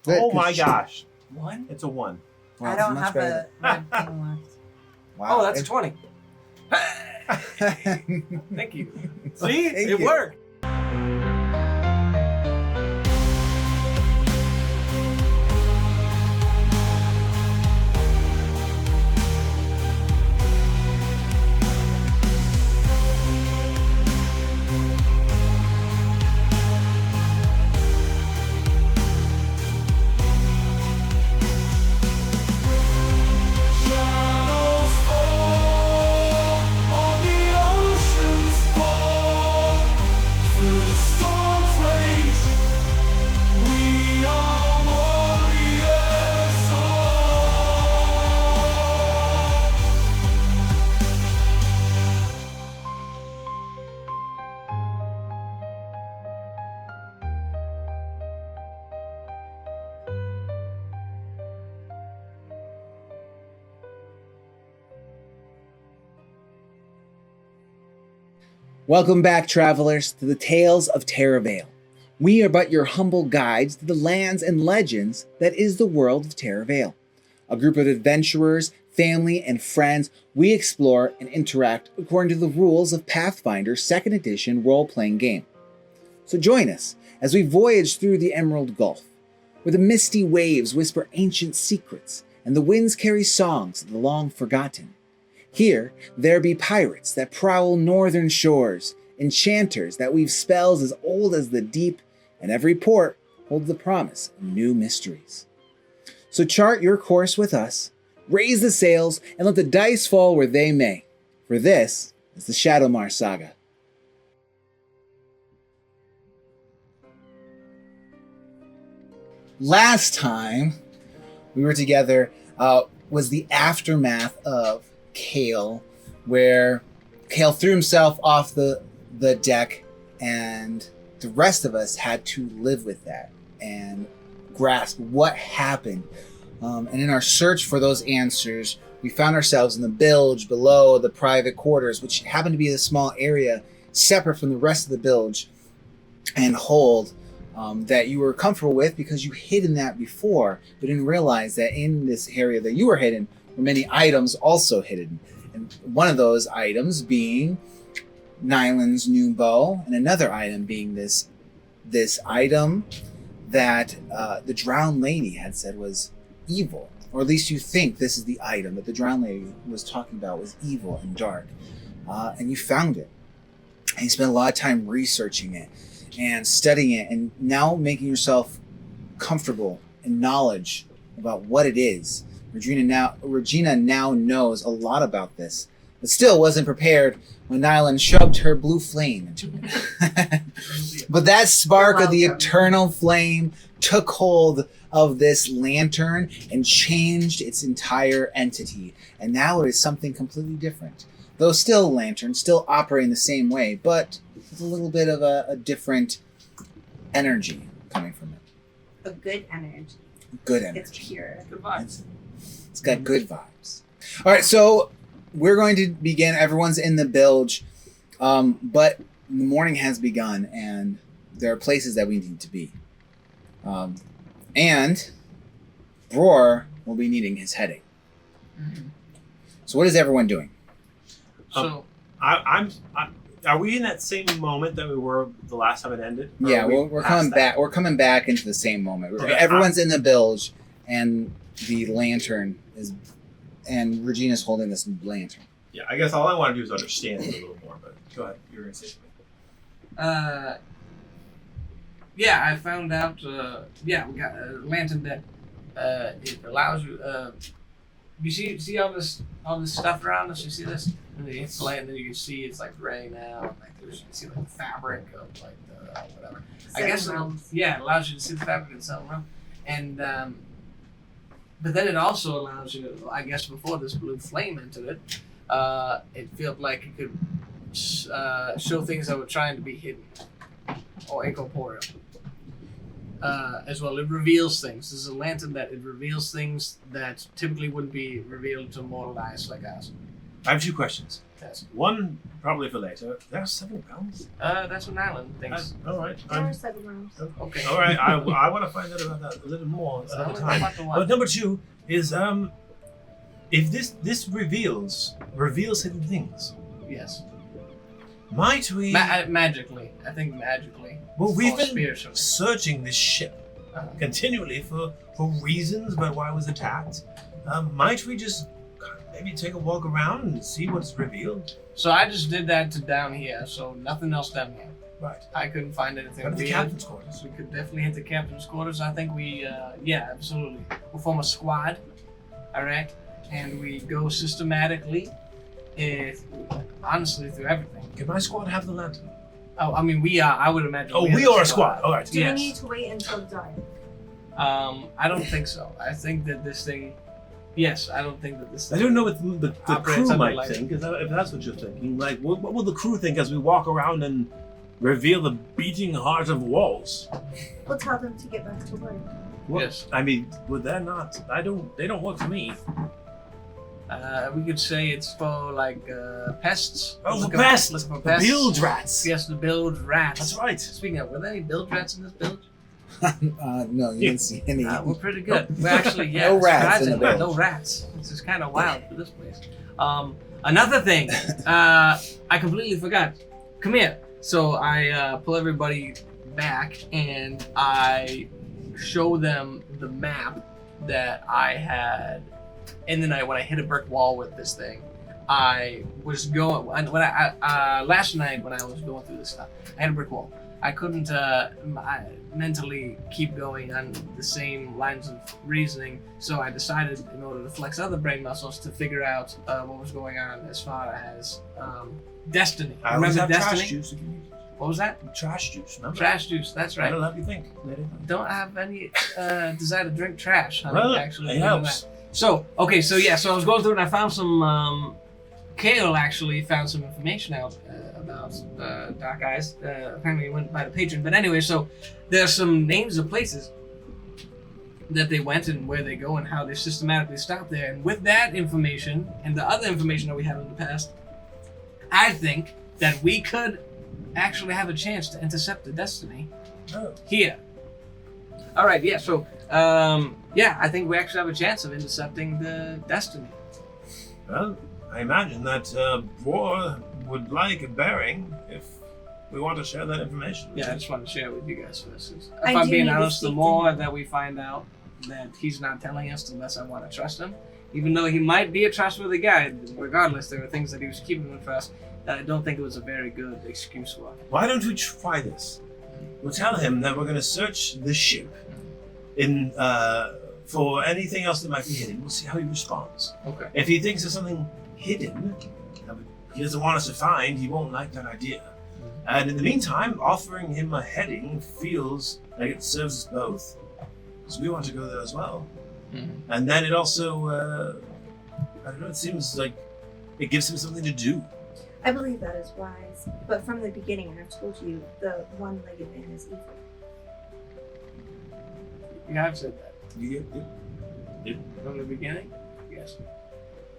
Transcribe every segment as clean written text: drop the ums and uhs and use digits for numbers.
Good, Oh 'cause my gosh. One? It's a 1. Wow, I it's don't much have better a red thing left. Wow. Oh, that's a 20. Thank you. See? Thank It you. worked. Welcome back, travelers, to the Tales of TerraVale. We are but your humble guides to the lands and legends that is the world of TerraVale. A group of adventurers, family, and friends, we explore and interact according to the rules of Pathfinder 2nd Edition role-playing game. So join us as we voyage through the Emerald Gulf, where the misty waves whisper ancient secrets and the winds carry songs of the long-forgotten. Here, there be pirates that prowl northern shores, enchanters that weave spells as old as the deep, and every port holds the promise of new mysteries. So chart your course with us, raise the sails, and let the dice fall where they may, for this is the Shadowmar Saga. Last time we were together was the aftermath of Kale, where Kale threw himself off the deck, and the rest of us had to live with that and grasp what happened. And in our search for those answers, we found ourselves in the bilge below the private quarters, which happened to be a small area separate from the rest of the bilge and hold that you were comfortable with because you hid in that before, but didn't realize that in this area that you were hidden were many items also hidden. And one of those items being Nyland's new bow, and another item being this item that the drowned lady had said was evil. Or at least you think this is the item that the drowned lady was talking about was evil and dark. And you found it. And you spent a lot of time researching it and studying it, and now making yourself comfortable in knowledge about what it is. Regina now knows a lot about this, but still wasn't prepared when Nyland shoved her blue flame into it. But that spark of the eternal flame took hold of this lantern and changed its entire entity. And now it is something completely different. Though still a lantern, still operating the same way, but with a little bit of a different energy coming from it. A good energy. Good energy. It's pure. Good vibes. It's got good vibes. All right, so we're going to begin. Everyone's in the bilge, but the morning has begun, and there are places that we need to be. And Roar will be needing his heading. Mm-hmm. So what is everyone doing? So, Are we in that same moment that we were the last time it ended? Or Yeah, are we we're past coming that? back. We're coming back into the same moment. Okay. Everyone's in the bilge, and the lantern is, and Regina's holding this lantern. Yeah, I guess all I want to do is understand it a little more, but go ahead. You were going to say something. yeah, I found out, we got a lantern that, it allows you, you see all this stuff around us? You see this? And then it's light, and then you can see it's like gray now. Like you can see like the fabric of like the whatever. I guess it allows you to see the fabric in some realm, and but then it also allows you. I guess before this blue flame entered it, it felt like it could show things that were trying to be hidden or incorporeal. As well, it reveals things. This is a lantern that it reveals things that typically wouldn't be revealed to mortal eyes like us. I have 2 questions. Yes. One, probably for later. There are 7 rounds? That's what Nyland thinks. All right. There are 7 rounds. Okay. All right. I want to find out about that a little more another time. But number 2 is if this reveals hidden things. Yes. Might we? Magically. I think magically. Well, we've Or been spiritually. searching this ship continually for reasons about why it was attacked. Might we just maybe take a walk around and see what's revealed? So I just did that to down here, so nothing else down here. Right. I couldn't find anything. Go to the weird. captain's quarters. We could definitely hit the captain's quarters. I think we, yeah, absolutely. We'll form a squad, all right? And we go systematically, honestly, through everything. Can my squad have the lantern? Oh, I mean, we are, I would imagine. Oh, we are a squad. All right. Do Yes. we need to wait until dark? I don't think so. I think that this thing, yes, I don't think that this I thing. don't know what the Operates crew under might light. think, if that's what you're thinking. Like, what will the crew think as we walk around and reveal the beating heart of walls? We'll tell them to get back to work. What? Yes. I mean, would that not? They don't work for me. We could say it's for, like, pests. Oh, the Looking- pests! looking for The pests. bilge rats! Yes, the bilge rats. That's right. Speaking of, were there any bilge rats in this bilge? No, you didn't see any. We're pretty good. We're actually, yeah. No rats in the surprisingly, bilge. No rats. This is kind of wild for this place. Another thing, I completely forgot. Come here. So I pull everybody back and I show them the map that I had in the night when I hit a brick wall with this thing. I was going last night when I was going through this stuff. I had a brick wall. I couldn't mentally keep going on the same lines of reasoning, so I decided, in order to flex other brain muscles, to figure out what was going on as far as destiny. I always Remember have destiny? trash juice if you need it. What was that? Trash juice, remember? Trash juice. That's right. That'll help you think. Don't have any desire to drink trash. Well, actually, it helps. So okay, so yeah, so I was going through and I found some. Kale actually found some information out about Dark Eyes. Apparently, it went by the patron. But anyway, so there's some names of places that they went and where they go and how they systematically stop there. And with that information and the other information that we had in the past, I think that we could actually have a chance to intercept the destiny here. All right, yeah. So, yeah, I think we actually have a chance of intercepting the destiny. Well, I imagine that Boar would like a bearing if we want to share that information. Yeah, I just want to share it with you guys first. If I I'm do being need to honest, the speak to more him. that we find out that he's not telling us, the less I want to trust him. Even though he might be a trustworthy guy, regardless, there were things that he was keeping from us that I don't think it was a very good excuse for. Why don't we try this? We'll tell him that we're going to search the ship in for anything else that might be hidden. We'll see how he responds. Okay. If he thinks there's something hidden that he doesn't want us to find, he won't like that idea. And in the meantime, offering him a heading feels like it serves us both, because we want to go there as well. Mm-hmm. And then it also, I don't know, it seems like it gives him something to do. I believe that is wise, but from the beginning, I've told you the one-legged man is evil. You have said that You get from the beginning? Yes.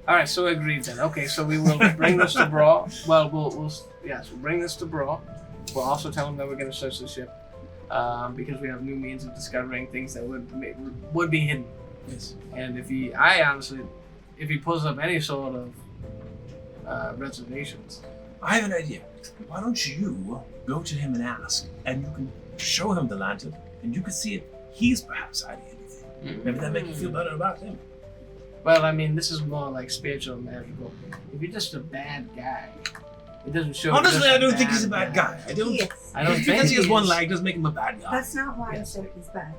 All right, so agreed then. Okay, so we will bring this to Brawl. Well, we'll bring this to Brawl. We'll also tell him that we're going to search the ship because we have new means of discovering things that would be hidden. Yes. And if he pulls up any sort of reservations. I have an idea. Why don't you go to him and ask, and you can show him the lantern, and you can see if he's perhaps hiding anything. Maybe that make you feel better about him. Well, I mean, this is more like spiritual and magical. If you're just a bad guy, it doesn't show. Honestly, you're just I don't think he's a bad guy. I don't. Yes. I don't Just think because he has one is. leg doesn't make him a bad guy. That's not why Yes. I said he's bad.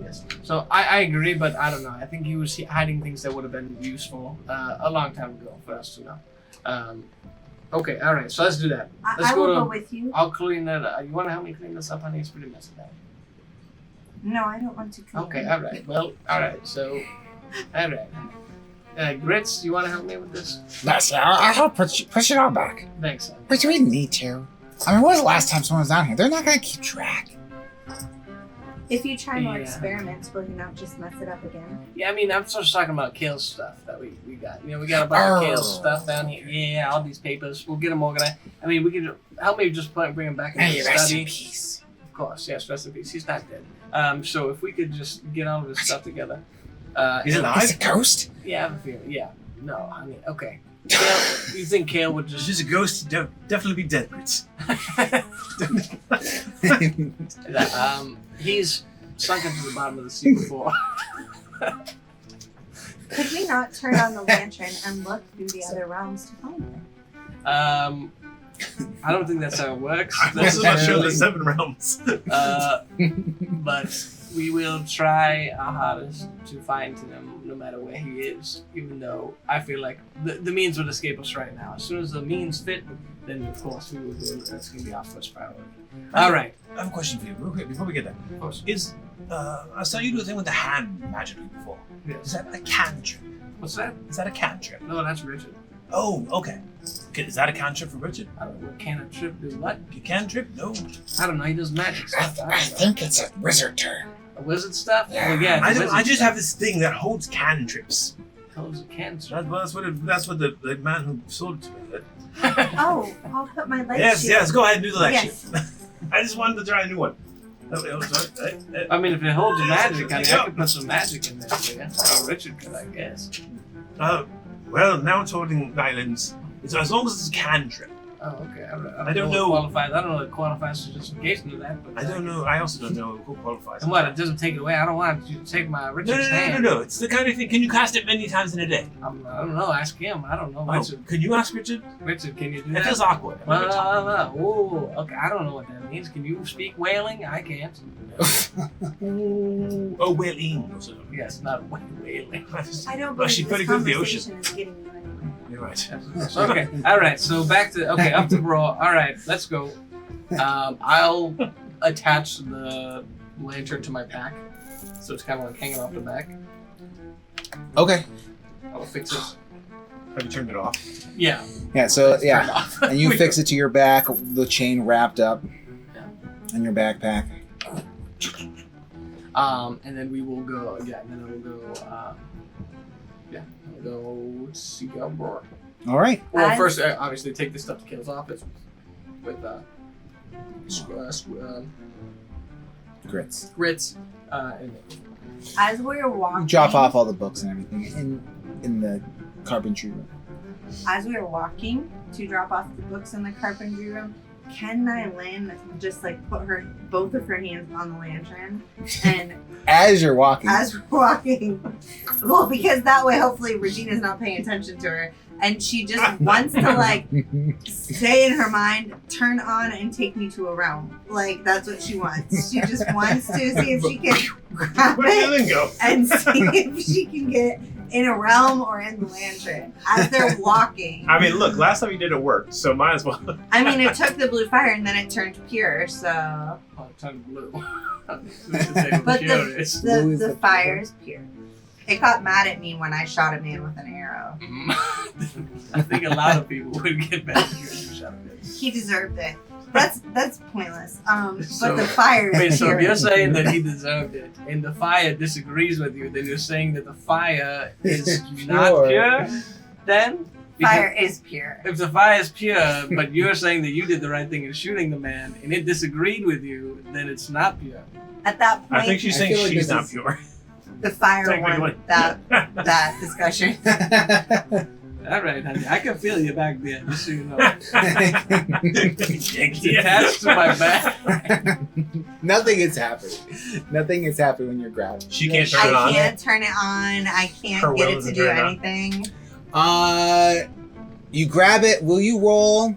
Yes. So I agree, but I don't know. I think he was hiding things that would have been useful a long time ago for us to know. Okay, all right. So let's do that. Let's I will to- go with you. I'll clean that up. You want to help me clean this up, honey? It's pretty messy now. No, I don't want to clean. Okay, all right. Well, all right. So, all right. Grits, you want to help me with this? Yes, I'll push it all back. Thanks, son. But we need to. I mean, when was the last time someone was down here? They're not gonna keep track. If you try more Yeah. experiments, will you not just mess it up again? Yeah, I mean, I'm just talking about Kale's stuff that we got. You know, we got a bunch of Kale's stuff down here. Yeah, all these papers. We'll get them organized. I mean, we could help me just bring them back into Hey, the rest study. in peace. Of course, yes, rest in peace. He's not dead. So if we could just get all of this stuff together. He's alive? He's a ghost? Yeah, I have a feeling. Yeah. No, I mean, okay. Kale, you think Kale would If just... she's a ghost, definitely be dead, Grits. He's sunken to the bottom of the sea before. Could we not turn on the lantern and look through the other realms to find her? I don't think that's how it works. I'm also not sure necessarily. there's 7 realms. But we will try our hardest to find him no matter where he is, even though I feel like the means would escape us right now. As soon as the means fit, then of course we will do it. That's going to be our first priority. All right. I have a question for you, real quick, before we get there. Of course. I saw you do a thing with the hand magically before. Is that a cantrip? What's that? Is that a cantrip? No, that's Richard. Oh, okay. Is that a cantrip for Richard? I don't know. Can a trip do what? A cantrip? No. I don't know. He does magic stuff. I think it's a wizard term. A wizard stuff? Yeah. Well, yeah. I just have this thing that holds cantrips. Hell's a cancer. That's what the man who sold it to me did. Oh, I'll put my leg Yes, go ahead and do the lecture. Yes. I just wanted to try a new one. I mean, if it holds magic, I could put some magic in there. Yeah. Oh, Richard could, I guess. Well, now it's holding islands. It's as long as it's a cantrip. Oh, okay. I don't know. What qualifies. I don't know what qualifies as justification of that. But I don't know. I also don't know who qualifies. And what? It doesn't take it away. I don't want you to take my Richard's No. hand. It's the kind of thing. Can you cast it many times in a day? I don't know. Ask him. I don't know. Oh, Richard, can you ask Richard? Richard, can you do It that? feels awkward. Oh, okay. I don't know what that means. Can you speak whaling? I can't. Oh, whaling. Yes, not whaling. I don't Well, believe she's this pretty good with the ocean. conversation is getting you anywhere. You're right. Okay. All right. So back to up to brawl. All right. Let's go. I'll attach the lantern to my pack, so it's kind of like hanging off the back. Okay. I'll fix it. Have you turned it off? Yeah. Yeah, so, Turn it yeah. off. And you fix it to your back, the chain wrapped up Yeah. in your backpack. And then we will go. Yeah. And then I will go. I'll go seek out Roar. All right. Well, first, obviously, take this stuff to Kale's office with Grits. grits. And As we're walking, You drop off all the books and everything in the carpentry room. As we were walking to drop off the books in the carpentry room, can Nylin just like put both of her hands on the lantern and As you're walking. as we're walking, well, because that way hopefully Regina's not paying attention to her, and she just wants to like say in her mind, turn on and take me to a realm. Like that's what she wants. She just wants to see if she can grab Where did it the go? and see if she can get in a realm or in the lantern as they're walking. I mean, look, last time you did it worked, so might as well. I mean, it took the blue fire and then it turned pure, so it turned blue. But Blue is the the fire is pure. It got mad at me when I shot a man with an arrow. I think a lot of people would get mad if you shot it. He deserved it. That's pointless. So- But the fire is Wait, so pure. if you're saying that he deserved it, and the fire disagrees with you, then you're saying that the fire is not Pure. pure? Then? Because Fire is pure. if the fire is pure, but you're saying that you did the right thing in shooting the man, and it disagreed with you, then it's not pure. At that point, I think she's I saying feel like she's this not is- pure. the fire Technically. won that discussion. All right, honey, I can feel you back there, just so you know. Yeah. It's attached to my back. Nothing is happening. Nothing is happening when you're grabbed. She can't turn it I on. can't turn it on. I can't Her get will it to isn't do turned on. anything. You grab it. Will you roll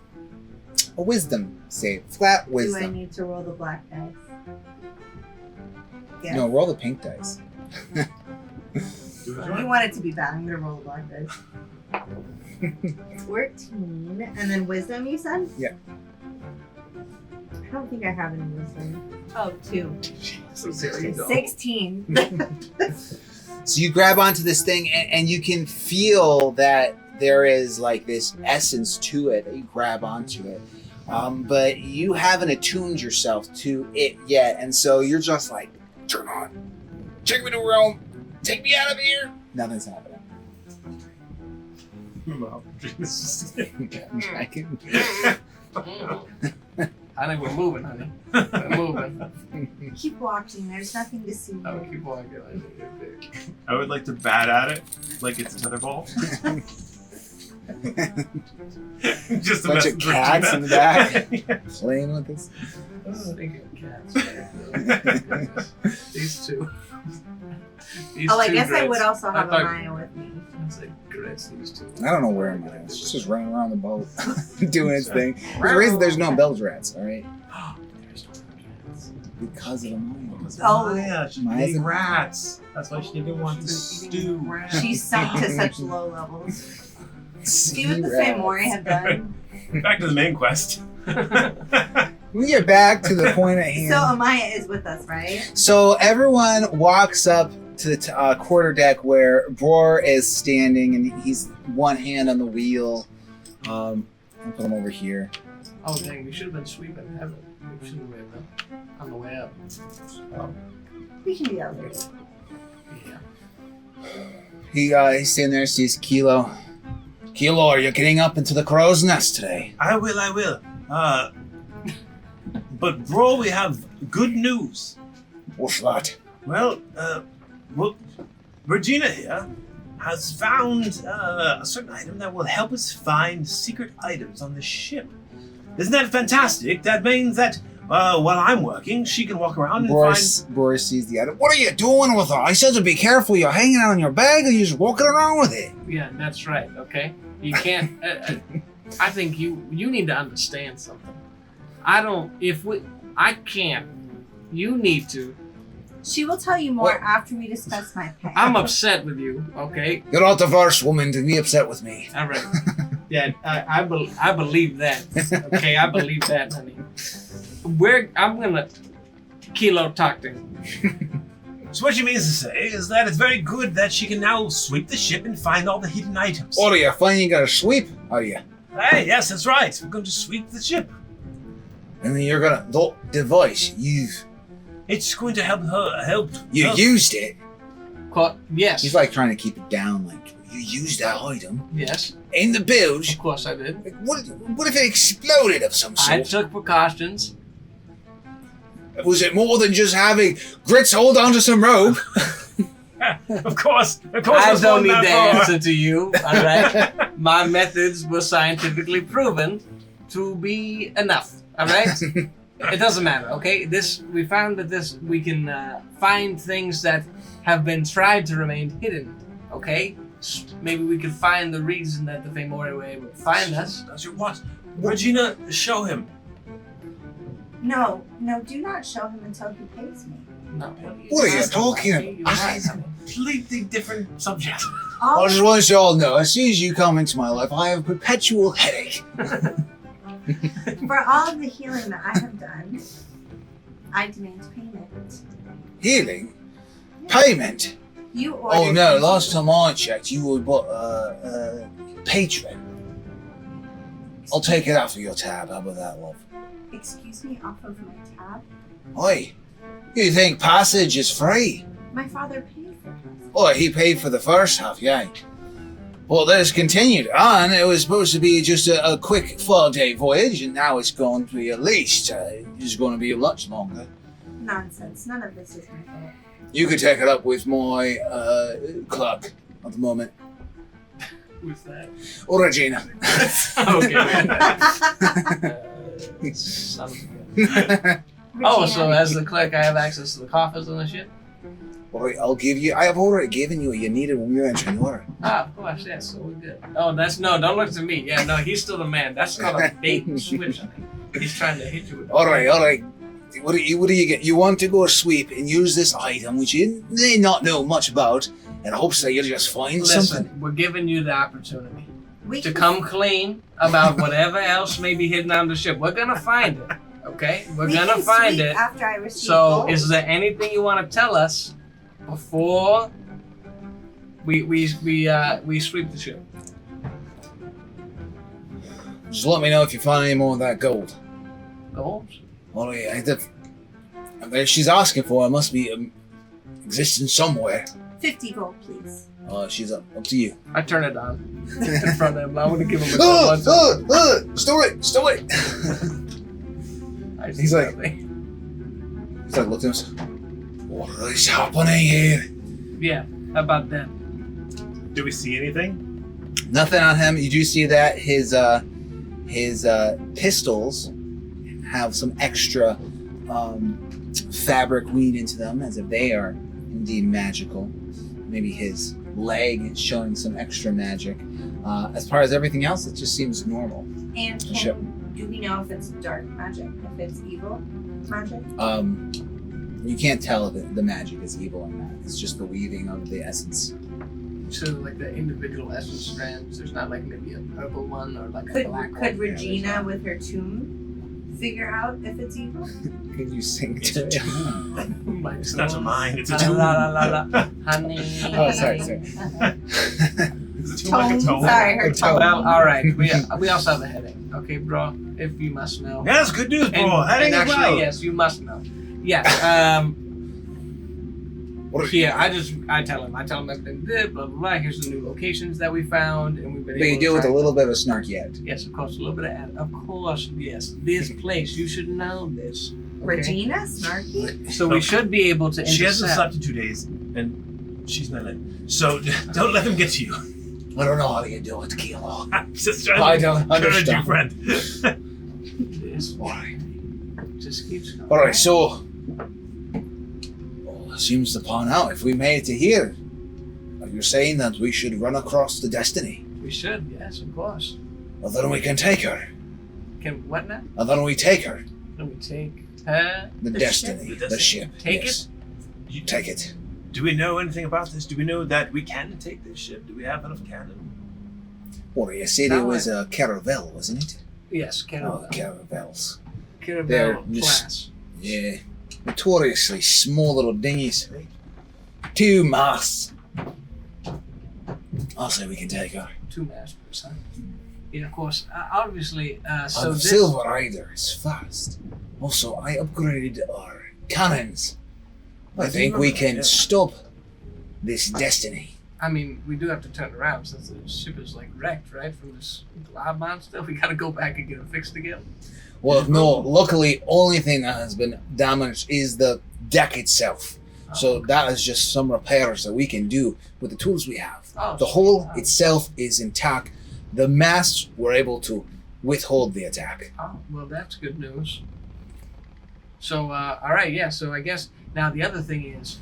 a wisdom save? Flat Do I wisdom. need to roll the black dice? Yeah. No, roll the pink dice. You want it to be bad. I'm gonna roll the black dice. 14, and then wisdom. You said? Yeah. I don't think I have any wisdom. Oh, 2. So 16. 16. So you grab onto this thing, and you can feel that there is like this essence to it that you grab onto it. But you haven't attuned yourself to it yet, and so you're just like Turn on. Take me to Rome. Take me out of here. Nothing's happening. Well, I can... Honey, we're moving, honey. We're moving. Keep walking. There's nothing to see. Oh, keep walking. I would like to bat at it like it's a tetherball. Just a Bunch of cats in the back playing with this. Speaking of cats, these two. These Oh, I two guess I grits. would also have thought- Amaya with me. It's like grits, these two. I don't know where I'm at. It's just running around the boat, doing its thing. There's a reason there's no bilge rats, all right? There's no grits. Because of the mine. Oh. yeah, she's Maya's big a- rats. That's why she didn't want to She's been eating stew. rats. She sunk to such low levels. See what the Rats. Feymouri have done. Back to the main quest. We get back to the point at hand. So Amaya is with us, right? So everyone walks up to the quarterdeck where Bror is standing, and he's one hand on the wheel. I'll put him over here. Oh dang, we should have been sweeping heaven. We should have been on the way up. Oh, We can be out there. yeah. He's standing there, sees Kilo. Kilo, are you getting up into the crow's nest today? I will. But bro, we have good news. What's that? Well, Regina here has found a certain item that will help us find secret items on the ship. Isn't that fantastic? That means that while I'm working, she can walk around and Boris sees the item. What are you doing with it? I said to be careful. You're hanging out in your bag, or you're just walking around with it. Yeah, that's right. Okay, you can't. I think you need to understand something. I can't. You need to. She will tell you more What? after we discuss my pet. I'm upset with you. Okay. You're not the first woman to be upset with me. All right. Yeah, I believe that. Okay, I believe that, honey. I'm gonna Kilo talk to him. So what she means to say is that it's very good that she can now sweep the ship and find all the hidden items. What are you finally gonna sweep? Are you? Hey, yes, that's right. We're going to sweep the ship. And then you're gonna the device It's going to help her help. you used it. Yes. He's like trying to keep it down. Like you used that item Yes. in the bilge. Of course I did. Like, what if it exploded of some I sort? took precautions. Was it more than just having Grits hold onto some rope? Of course. I it's don't not need that to far. answer to you. All right. My methods were scientifically proven to be enough. All right. It doesn't matter. Okay. We found that we can find things that have been tried to remain hidden. Okay. Maybe we could find the reason that the Feymouri were able to find us. Does your what? Regina, show him. No, do not show him until he pays me. No. What are you talking about? You're right, honey. Completely different subject. I just want you all to know, as soon as you come into my life, I have a perpetual headache. For all of the healing that I have done, I demand payment. Healing? Payment? You ordered. Oh no, last time I checked, you were but patron. I'll take it out for your tab. How about that, love? Excuse me, off of my tab. Oi, you think passage is free? My father paid for this. Oh, he paid for the first half, yeah. Well, this continued on. It was supposed to be just a quick 4-day voyage, and now it's going to be at least, it's going to be much longer. Nonsense. None of this is my fault. You could take it up with my clerk at the moment. Who's that? Or Regina. Okay. Son of a gun. Oh, so as the clerk, I have access to the coffers and the shit? Boy, I have already given you what you needed when we were entering the order. Ah, of course, yeah, so we're good. Oh, don't look to me. Yeah, no, he's still the man. That's called a bait and switch. He's trying to hit you with Alright. What do you get? You want to go sweep and use this item, which you may not know much about, in hopes that you'll just find something. Listen, we're giving you the opportunity We to can- come clean about whatever else may be hidden on the ship. We're gonna find it, okay? We're we gonna can find sweep it. After I receive So, gold. is there anything you want to tell us before we sweep the ship? Just let me know if you find any more of that gold. Gold? Well, yeah, if she's asking for it, must be existing somewhere. 50 gold, please. She's up to you. I turn it on in front of him. I want to give him a Stow it! He's like, looking at us. What is happening here? Yeah, how about that? Do we see anything? Nothing on him. You do see that his pistols have some extra fabric weaved into them, as if they are indeed magical. Maybe his leg is showing some extra magic. As far as everything else, it just seems normal. And Sure. do we know if it's dark magic? If it's evil magic? You can't tell if the magic is evil or not. It's just the weaving of the essence. So like the individual essence strands, there's not like maybe a purple one or like a black one. Could Regina with her tune figure out if it's evil? Can you sing to it? It's not a mine, it's a La tune. la la la la. Honey. Oh, sorry. It's a tune like a Tone. tone. Sorry, her A tone. tone. Well, all right. We also have a heading, okay, bro? If you must know. Yeah, that's good news, bro. Heading and as actually, well. yes, you must know. Yeah. Here, I tell him everything. Blah blah blah. Here's the new locations that we found, and we've been. But you able do to with a track little bit of a snark yet. Yes, of course, a little bit of course, yes. This place, you should know this. Okay? Regina? Snarky? So we should be able to She hasn't intercept. slept in 2 days, and she's not in. So don't let them get to you. I don't know how you do it, Kilo. I'm just trying I to don't encourage you, understand. friend. This Alright. just keeps going. Alright, so. Well, it seems to pan out. If we made it to here, you're saying that we should run across the Destiny. We should, yes, of course. And then we can take her. Can what now? And then we take her. Can we take her? The Destiny. ship? The ship. Take yes. You take it. Do we know anything about this? Do we know that we can take this ship? Do we have enough cannon? Well, you said it was a caravel, wasn't it? Yes, Oh, Caravel. caravels. Caravel they're just- class. Yeah. Notoriously small little dinghies. 2 masts. I'll say we can take her. 2 masters, huh? Yeah, of course. Obviously, so And the this. Silver Rider is fast. Also, I upgraded our cannons. I think we can stop this Destiny. I mean, we do have to turn around since the ship is like wrecked, right? From this glob monster. We gotta go back and get it fixed again. Well, no, luckily, only thing that has been damaged is the deck itself. So that is just some repairs that we can do with the tools we have. Oh, The hull oh. itself is intact. The masts were able to withhold the attack. Oh, well, that's good news. So, all right, yeah. So I guess now the other thing is,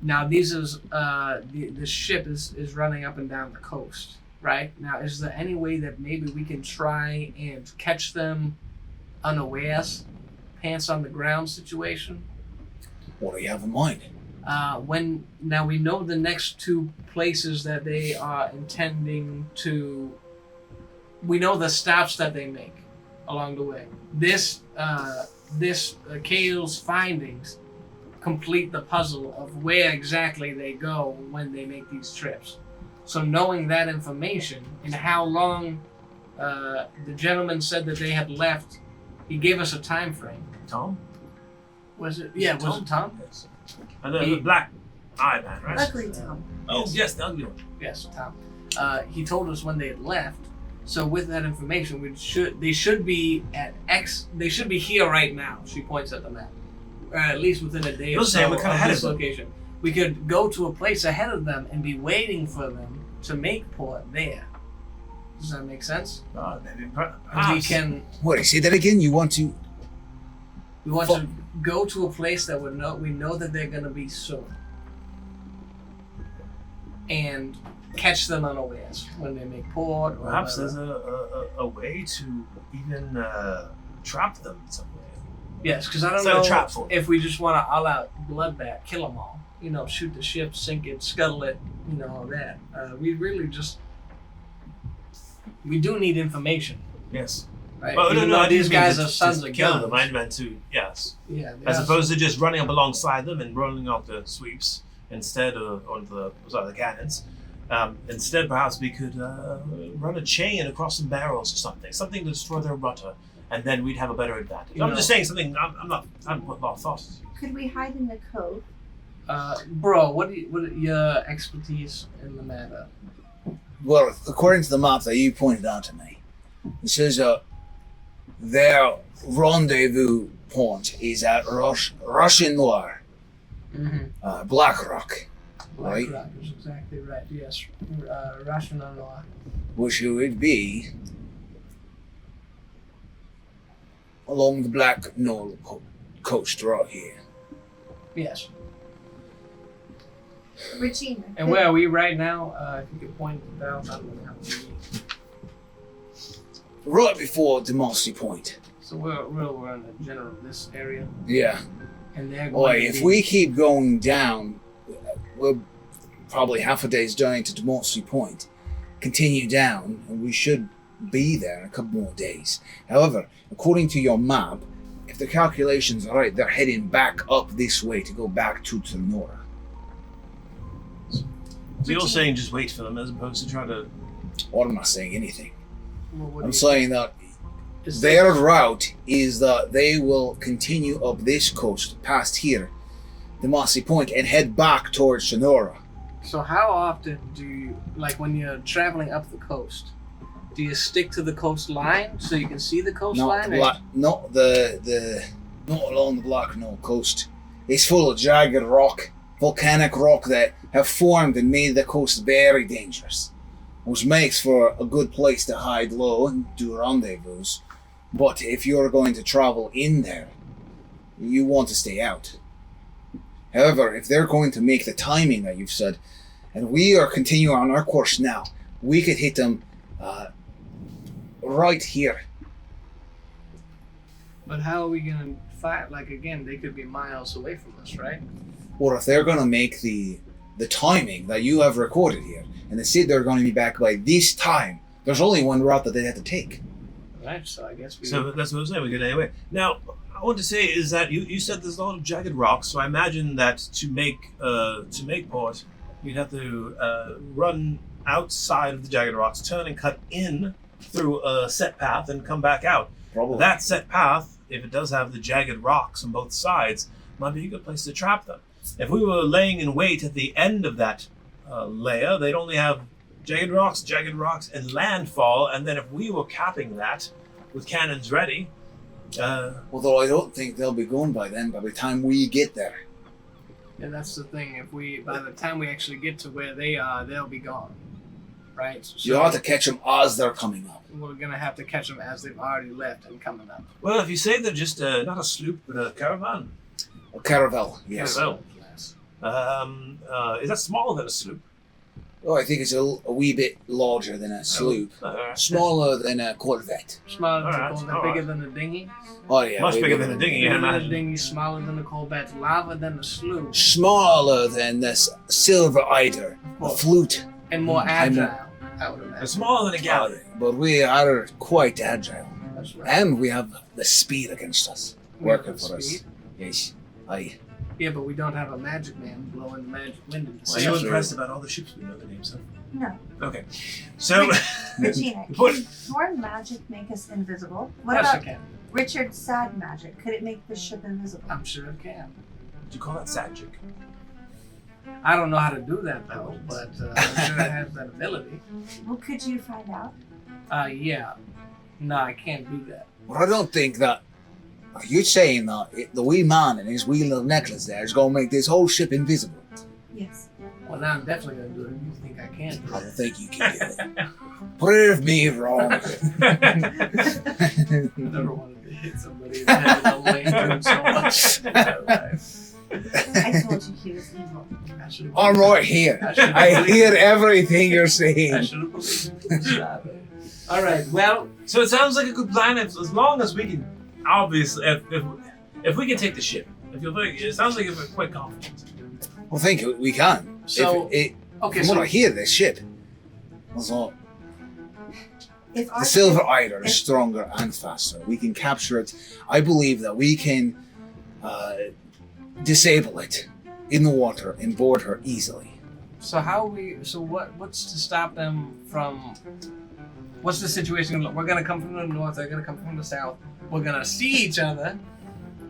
now these is the ship is running up and down the coast, right? Now, is there any way that maybe we can try and catch them unawares, pants on the ground situation? What do you have in mind? When now we know the next 2 places that they are intending to. We know the stops that they make along the way. This Kale's findings complete the puzzle of where exactly they go when they make these trips. So knowing that information and how long the gentleman said that they had left, he gave us a time frame. Tom? Was it? Yeah, was it Tom? Yes. And the black eye man, right? Luckily, Tom. Oh, yes, the ugly one. Yes, Tom. He told us when they had left. So with that information, they should be at X. They should be here right now. She points at the map, or at least within a day or You're so saying we're kinda of ahead this of them. location. We could go to a place ahead of them and be waiting for them to make port there. Does that make sense? Maybe And we perhaps. can. What, say that again? You want to... We want to go to a place that we know that they're gonna be soon, and catch them unawares when they make port. Or Perhaps whatever. there's a way to even trap them in some way. Yes, because I don't Set a know trap for them. if we just want to all-out bloodbath, kill them all. You know, shoot the ship, sink it, scuttle it, you know, all that. We really just... We do need information, Yes. right? Well, Even no, though I these didn't mean guys to are sons just of kill guns. them. I meant to, yes. Yeah, they As are- opposed to just running up alongside them and rolling off the sweeps instead of on the cannons. Instead, perhaps we could run a chain across some barrels or something to destroy their rudder, and then we'd have a better advantage. You I'm know- just saying something. I haven't put a lot of thought. Could we hide in the cove? Bro, what are your expertise in the matter? Well, according to the map that you pointed out to me, it says their rendezvous point is at Russian Noir, Black Rock, right? Black Rock is exactly right. Yes, Russian Noir. Which would be along the Black Knoll coast right here. Yes. Regina. And where are we right now? If you could point it out, I don't know how to be. Right before Demacy Point. So we're in the general this area, Yeah. and they're Boy, going. if we keep going down, we're probably half a day's journey to Demacy Point. Continue down, and we should be there in a couple more days. However, according to your map, if the calculations are right, they're heading back up this way to go back to Sonora. So you're saying just wait for them as opposed to try to... Or I'm not saying anything. Well, what I'm do you- saying that is their this- route is that they will continue up this coast past here, Demacy Point, and head back towards Sonora. So how often do you, like when you're traveling up the coast, do you stick to the coastline so you can see the coastline? Not along the Black Knoll coast. It's full of jagged rock, volcanic rock that have formed and made the coast very dangerous, which makes for a good place to hide low and do rendezvous. But if you're going to travel in there, you want to stay out. However, if they're going to make the timing that you've said, and we are continuing on our course now, we could hit them right here. But how are we gonna fight? Like again, they could be miles away from us, right? Or if they're going to make the timing that you have recorded here, and they say they're going to be back by this time, there's only one route that they have to take. Right. So I guess we. So that's what I'm saying, we get anyway. Now, I want to say is that you said there's a lot of jagged rocks, so I imagine that to make port, you'd have to run outside of the jagged rocks, turn and cut in through a set path and come back out. Probably. That set path, if it does have the jagged rocks on both sides, might be a good place to trap them. If we were laying in wait at the end of that layer, they'd only have jagged rocks, and landfall, and then if we were capping that with cannons ready... Although I don't think they'll be gone by then, by the time we get there. And that's the thing. If we, by the time we actually get to where they are, they'll be gone. Right. So You have to catch them as they're coming up. we're gonna have to catch them as they've already left and coming up. Well, if you say they're just not a sloop, but a caravan. A caravel, yes. Caravel. Is that smaller than a sloop? Oh, I think it's a wee bit larger than a sloop. Smaller than a corvette. Smaller than Alright, a Corvette, alright. bigger than a dinghy. Oh yeah. Much way bigger than a dinghy, I Bigger than a imagine. dinghy, smaller than a Corvette, larger than a sloop, Smaller than this silver eider, a flute. and more I'm- agile. I would They're imagine. smaller than a galley. But we are quite agile. That's right. And we have the speed against us. Working With for us. speed. Yes. Aye. Yeah, but we don't have a magic man blowing the magic wind into Are you Yes. impressed about all the ships we know the names of? No. Okay. So, Regina, What- can your magic make us invisible? What Yes, I about can. Richard's sad magic? Could it make the ship invisible? I'm sure it can. do you call that Sagic? I don't know how to do that though, but I'm sure it has that ability. Well, could you find out? Yeah. No, I can't do that. But I don't think that. Are you saying that the wee man and his wee little necklace there is going to make this whole ship invisible? Yes. Well, now I'm definitely gonna do it. You think I can do I don't it? think you can do it. Prove me wrong. I never wanted to hit somebody that had a lane to him so much. I told you he was evil. I should've- I'm right here. I hear everything you're I saying. should have believed you. Stop it. All right. Well, So it sounds like a good plan as long as we can, obviously, if we can take the ship. It sounds like we're quite confident. I think we can. So- If okay. from what So I hear, this ship. Also, If our the silver ship- eider is stronger and faster. We can capture it. I believe that we can disable it in the water and board her easily. So how we? So what's to stop them from? What's the situation? We're gonna come from the north. They're gonna come from the south. We're gonna see each other,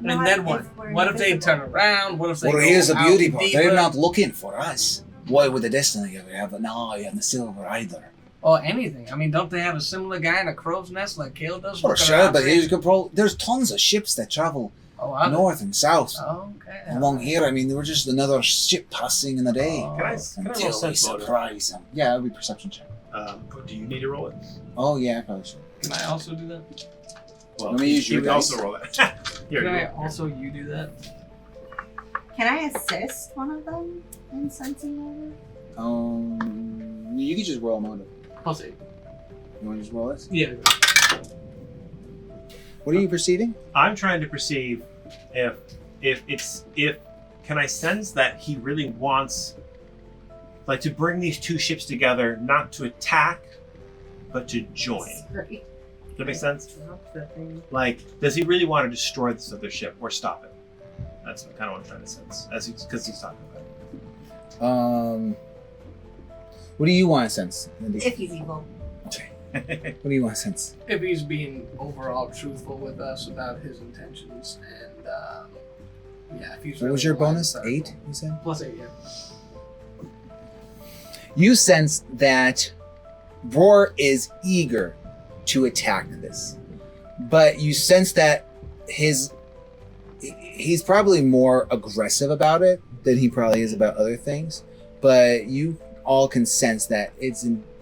And then what? What if they turn around? What if they Well, go here's the out beauty part. deeper? They're not looking for us. Why would the Destiny have an eye on the silver either? Or anything. I mean, don't they have a similar guy in a crow's nest like Kale does? For looking sure, around but saying, there's tons of ships that travel north and south. Oh, okay. Along here, I mean, there were just another ship passing in the day. Oh. Can I roll Until we sense motive? surprise them. Yeah, that would be perception check. Do you need to roll it? Oh, yeah, I probably should. Can I also do that? Well, Let me use you your can dice. also roll that. Here, Can you I roll. also you do that? Can I assist one of them in sensing over? You can just roll motive. Plus 8. You want to just roll this? Yeah. What are you perceiving? I'm trying to perceive if can I sense that he really wants like to bring these two ships together, not to attack, but to join. Great. Does that make sense? Like, does he really want to destroy this other ship or stop it? That's kind of what I'm trying to sense, because he's talking about it. What do you want to sense, Mindy? If he's evil. Okay. What do you want to sense? If he's being overall truthful with us about his intentions and if he's What was your bonus? 8, you said? Plus 8, yeah. You sense that Roar is eager to attack this, but you sense that he's probably more aggressive about it than he probably is about other things. But you all can sense that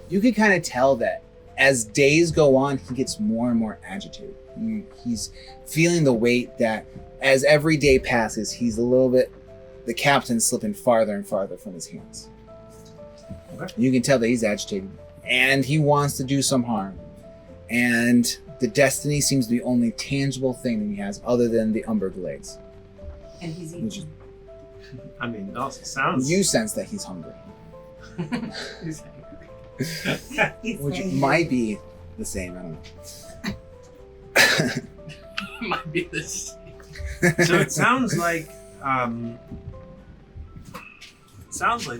you can kind of tell that as days go on, he gets more and more agitated. He's feeling the weight that as every day passes, the captain's slipping farther and farther from his hands. Okay. You can tell that he's agitated and he wants to do some harm. And the Destiny seems to be the only tangible thing that he has other than the Umber Glades. And he's Which evil. I mean, it also sounds. You sense that he's hungry, He's He's which angry. might be the same. I don't know. might be this. So it sounds like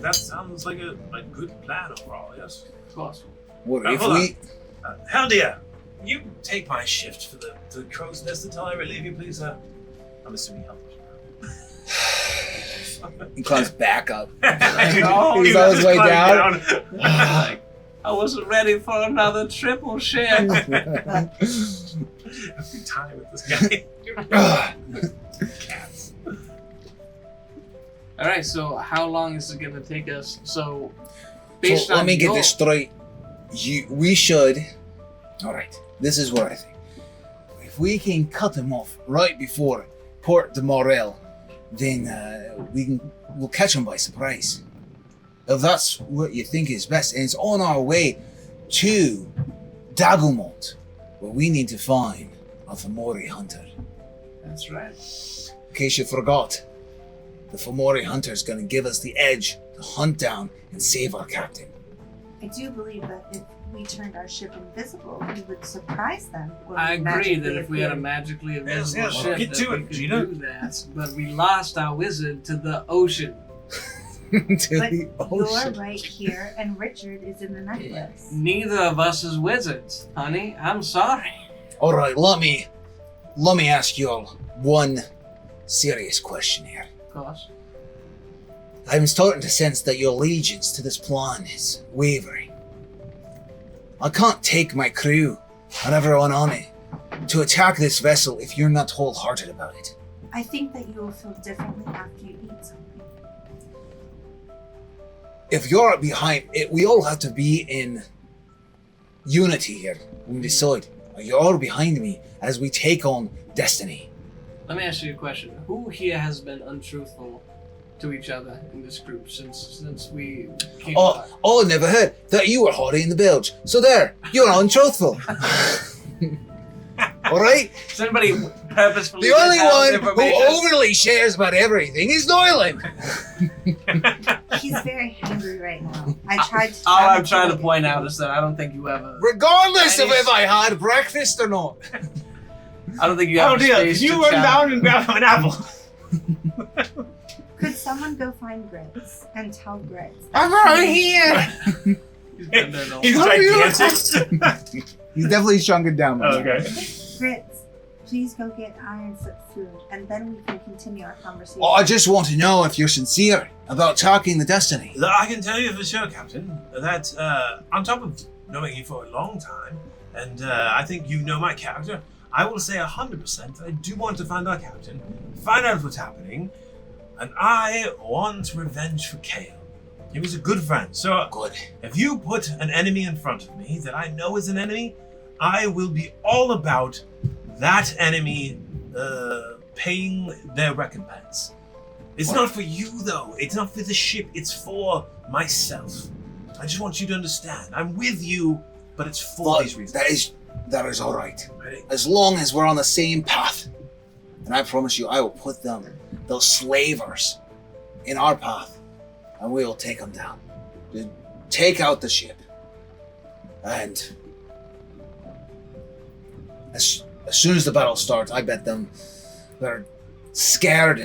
that sounds like a good plan overall. Yes. Possible. What Oh, if hold we? Haldia, you take my shift for the crow's nest until I relieve you, please. I'm assuming help. He climbs back up. Oh, he's on his way down. Like, I wasn't ready for another triple shift. Every time with this guy. Cats. All right, so how long is it going to take us? So, based So on let me get your- this straight. We should. All right. This is what I think. If we can cut him off right before Port de Morel, then we'll catch him by surprise. If that's what you think is best, and it's on our way to Dagumont, where we need to find a Fomori hunter. That's right. In case you forgot, the Fomori hunter is going to give us the edge to hunt down and save our captain. I do believe that if we turned our ship invisible, we would surprise them. when I we agree magically that if we had a appear. magically invisible yes, ship, get that to we it, could Gina. do that. But we lost our wizard to the ocean. To But the you're ocean. right here, and Richard is in the necklace. Neither of us is wizards, honey. I'm sorry. All right, let me ask you all one serious question here. Of course. I'm starting to sense that your allegiance to this plan is wavering. I can't take my crew and everyone on it to attack this vessel if you're not wholehearted about it. I think that you will feel differently after you eat something. If you're behind it, we all have to be in unity here when we decide. You're all behind me as we take on Destiny. Let me ask you a question. Who here has been untruthful to each other in this group since we came apart? Oh, I never heard that you were haughty in the bilge. So there, you're untruthful. All right? Does anybody purposefully The only withheld one who information? overly shares about everything is Doylan. He's very angry right now. I tried to. All tell him I'm trying to look point at out is that I don't think you ever. Regardless of if I had breakfast or not. I don't think you have Oh dear, space can you to run chat. down and grab an apple? Could someone go find Grits and tell Grits? I'm right here. He's been there the whole He's How are you? gigantic. He's definitely shrunken down. by now. Okay. Grits, Please go get Ironfoot food, and then we can continue our conversation. Oh, I just want to know if you're sincere about talking the destiny. I can tell you for sure, Captain, that on top of knowing you for a long time, and I think you know my character, I will say 100% that I do want to find our captain, find out what's happening, and I want revenge for Kale. He was a good friend, so Good. if you put an enemy in front of me that I know is an enemy, I will be all about that enemy paying their recompense. It's not for you, though. It's not for the ship. It's for myself. I just want you to understand. I'm with you, but it's for these reasons. That is all right. Right? As long as we're on the same path. And I promise you, I will put those slavers, in our path, and we will take them down. Just take out the ship. And as soon as the battle starts, I bet them they're scared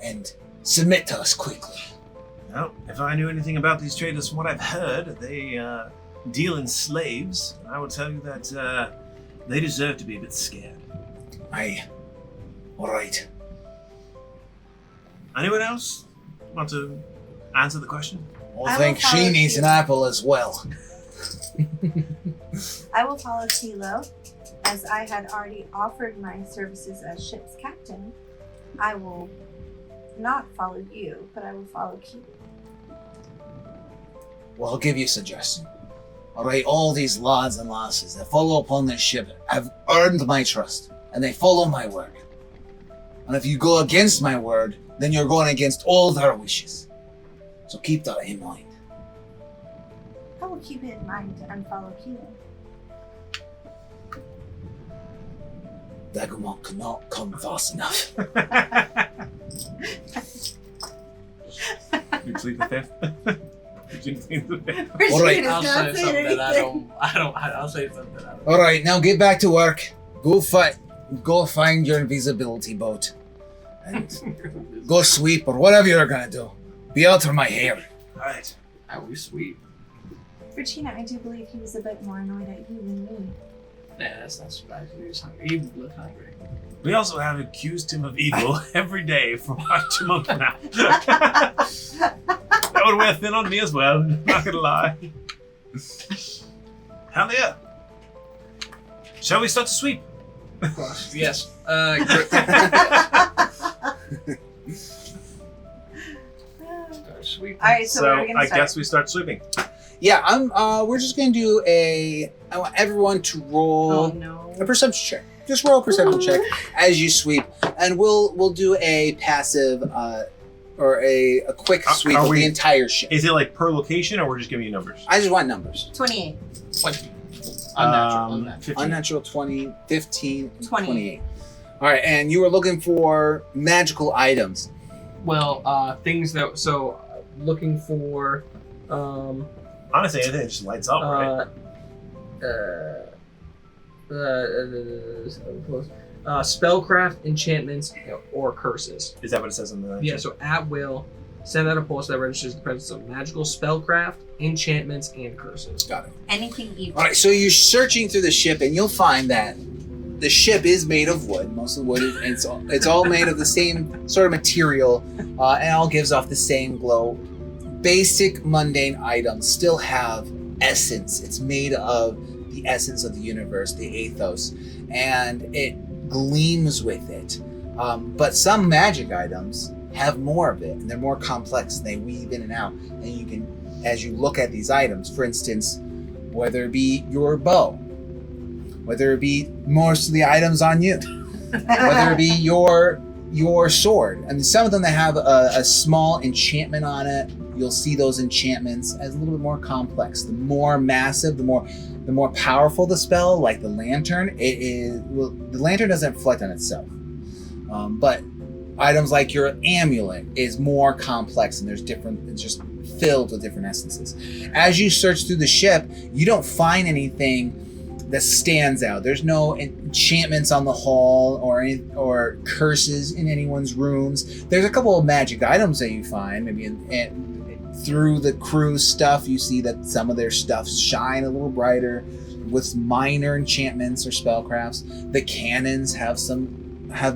and submit to us quickly. Well, if I knew anything about these traders, from what I've heard, they deal in slaves. I will tell you that they deserve to be a bit scared. All right. Anyone else want to answer the question? I think she follow needs you. an apple as well. I will follow Tilo, as I had already offered my services as ship's captain. I will not follow you, but I will follow Kilo. Well, I'll give you a suggestion. All right, all these lads and lasses that follow upon this ship have earned my trust, and they follow my word. And if you go against my word, then you're going against all their wishes. So keep that in mind. I will keep it in mind and follow Kilo. Dagumon cannot come fast enough. You plead the fifth. You plead the fifth. All right. I'll say something that I'll say something that I don't. All right, now get back to work. Go find your invisibility boat, and go sweep or whatever you're gonna do. Be out of my hair. Alright. How we sweep. Regina, I do believe he was a bit more annoyed at you than me. Yeah, that's not surprising. He was hungry. He looked hungry. We also have accused him of evil every day for about 2 months now. That would wear thin on me as well, not gonna lie. Hell yeah. Shall we start to sweep? Yes. Sweep. Alright, so we're gonna I start. guess we start sweeping. Yeah, we're just gonna do I want everyone to roll Oh no. a perception check. Just roll a perception check as you sweep, and we'll do a passive or a quick sweep are of we- the entire ship. Is it like per location or we're just giving you numbers? I just want numbers. 28. 20. Unnatural. 15. Unnatural 20, 15, 20. 28. All right, and you were looking for magical items. Well, things that looking for Honestly, anything that just lights up, right? spellcraft, enchantments, or curses. Is that what it says on the Yeah, so at will, send out a pulse that registers the presence of magical spellcraft, enchantments, and curses. Got it. Anything evil. All right, so you're searching through the ship, and you'll find that the ship is made of wood. Most of the wood, it's all made of the same sort of material, and all gives off the same glow. Basic mundane items still have essence. It's made of the essence of the universe, the ethos, and it gleams with it. But some magic items have more of it, and they're more complex, and they weave in and out. And you can, as you look at these items, for instance, whether it be your bow, whether it be most of the items on you, whether it be your sword. And some of them that have a small enchantment on it, you'll see those enchantments as a little bit more complex. The more massive, the more powerful the spell, like the lantern, the lantern doesn't reflect on itself. But items like your amulet is more complex, and it's just filled with different essences. As you search through the ship, you don't find anything that stands out. There's no enchantments on the hull or curses in anyone's rooms. There's a couple of magic items that you find, maybe through the crew's stuff, you see that some of their stuff shine a little brighter with minor enchantments or spellcrafts. The cannons have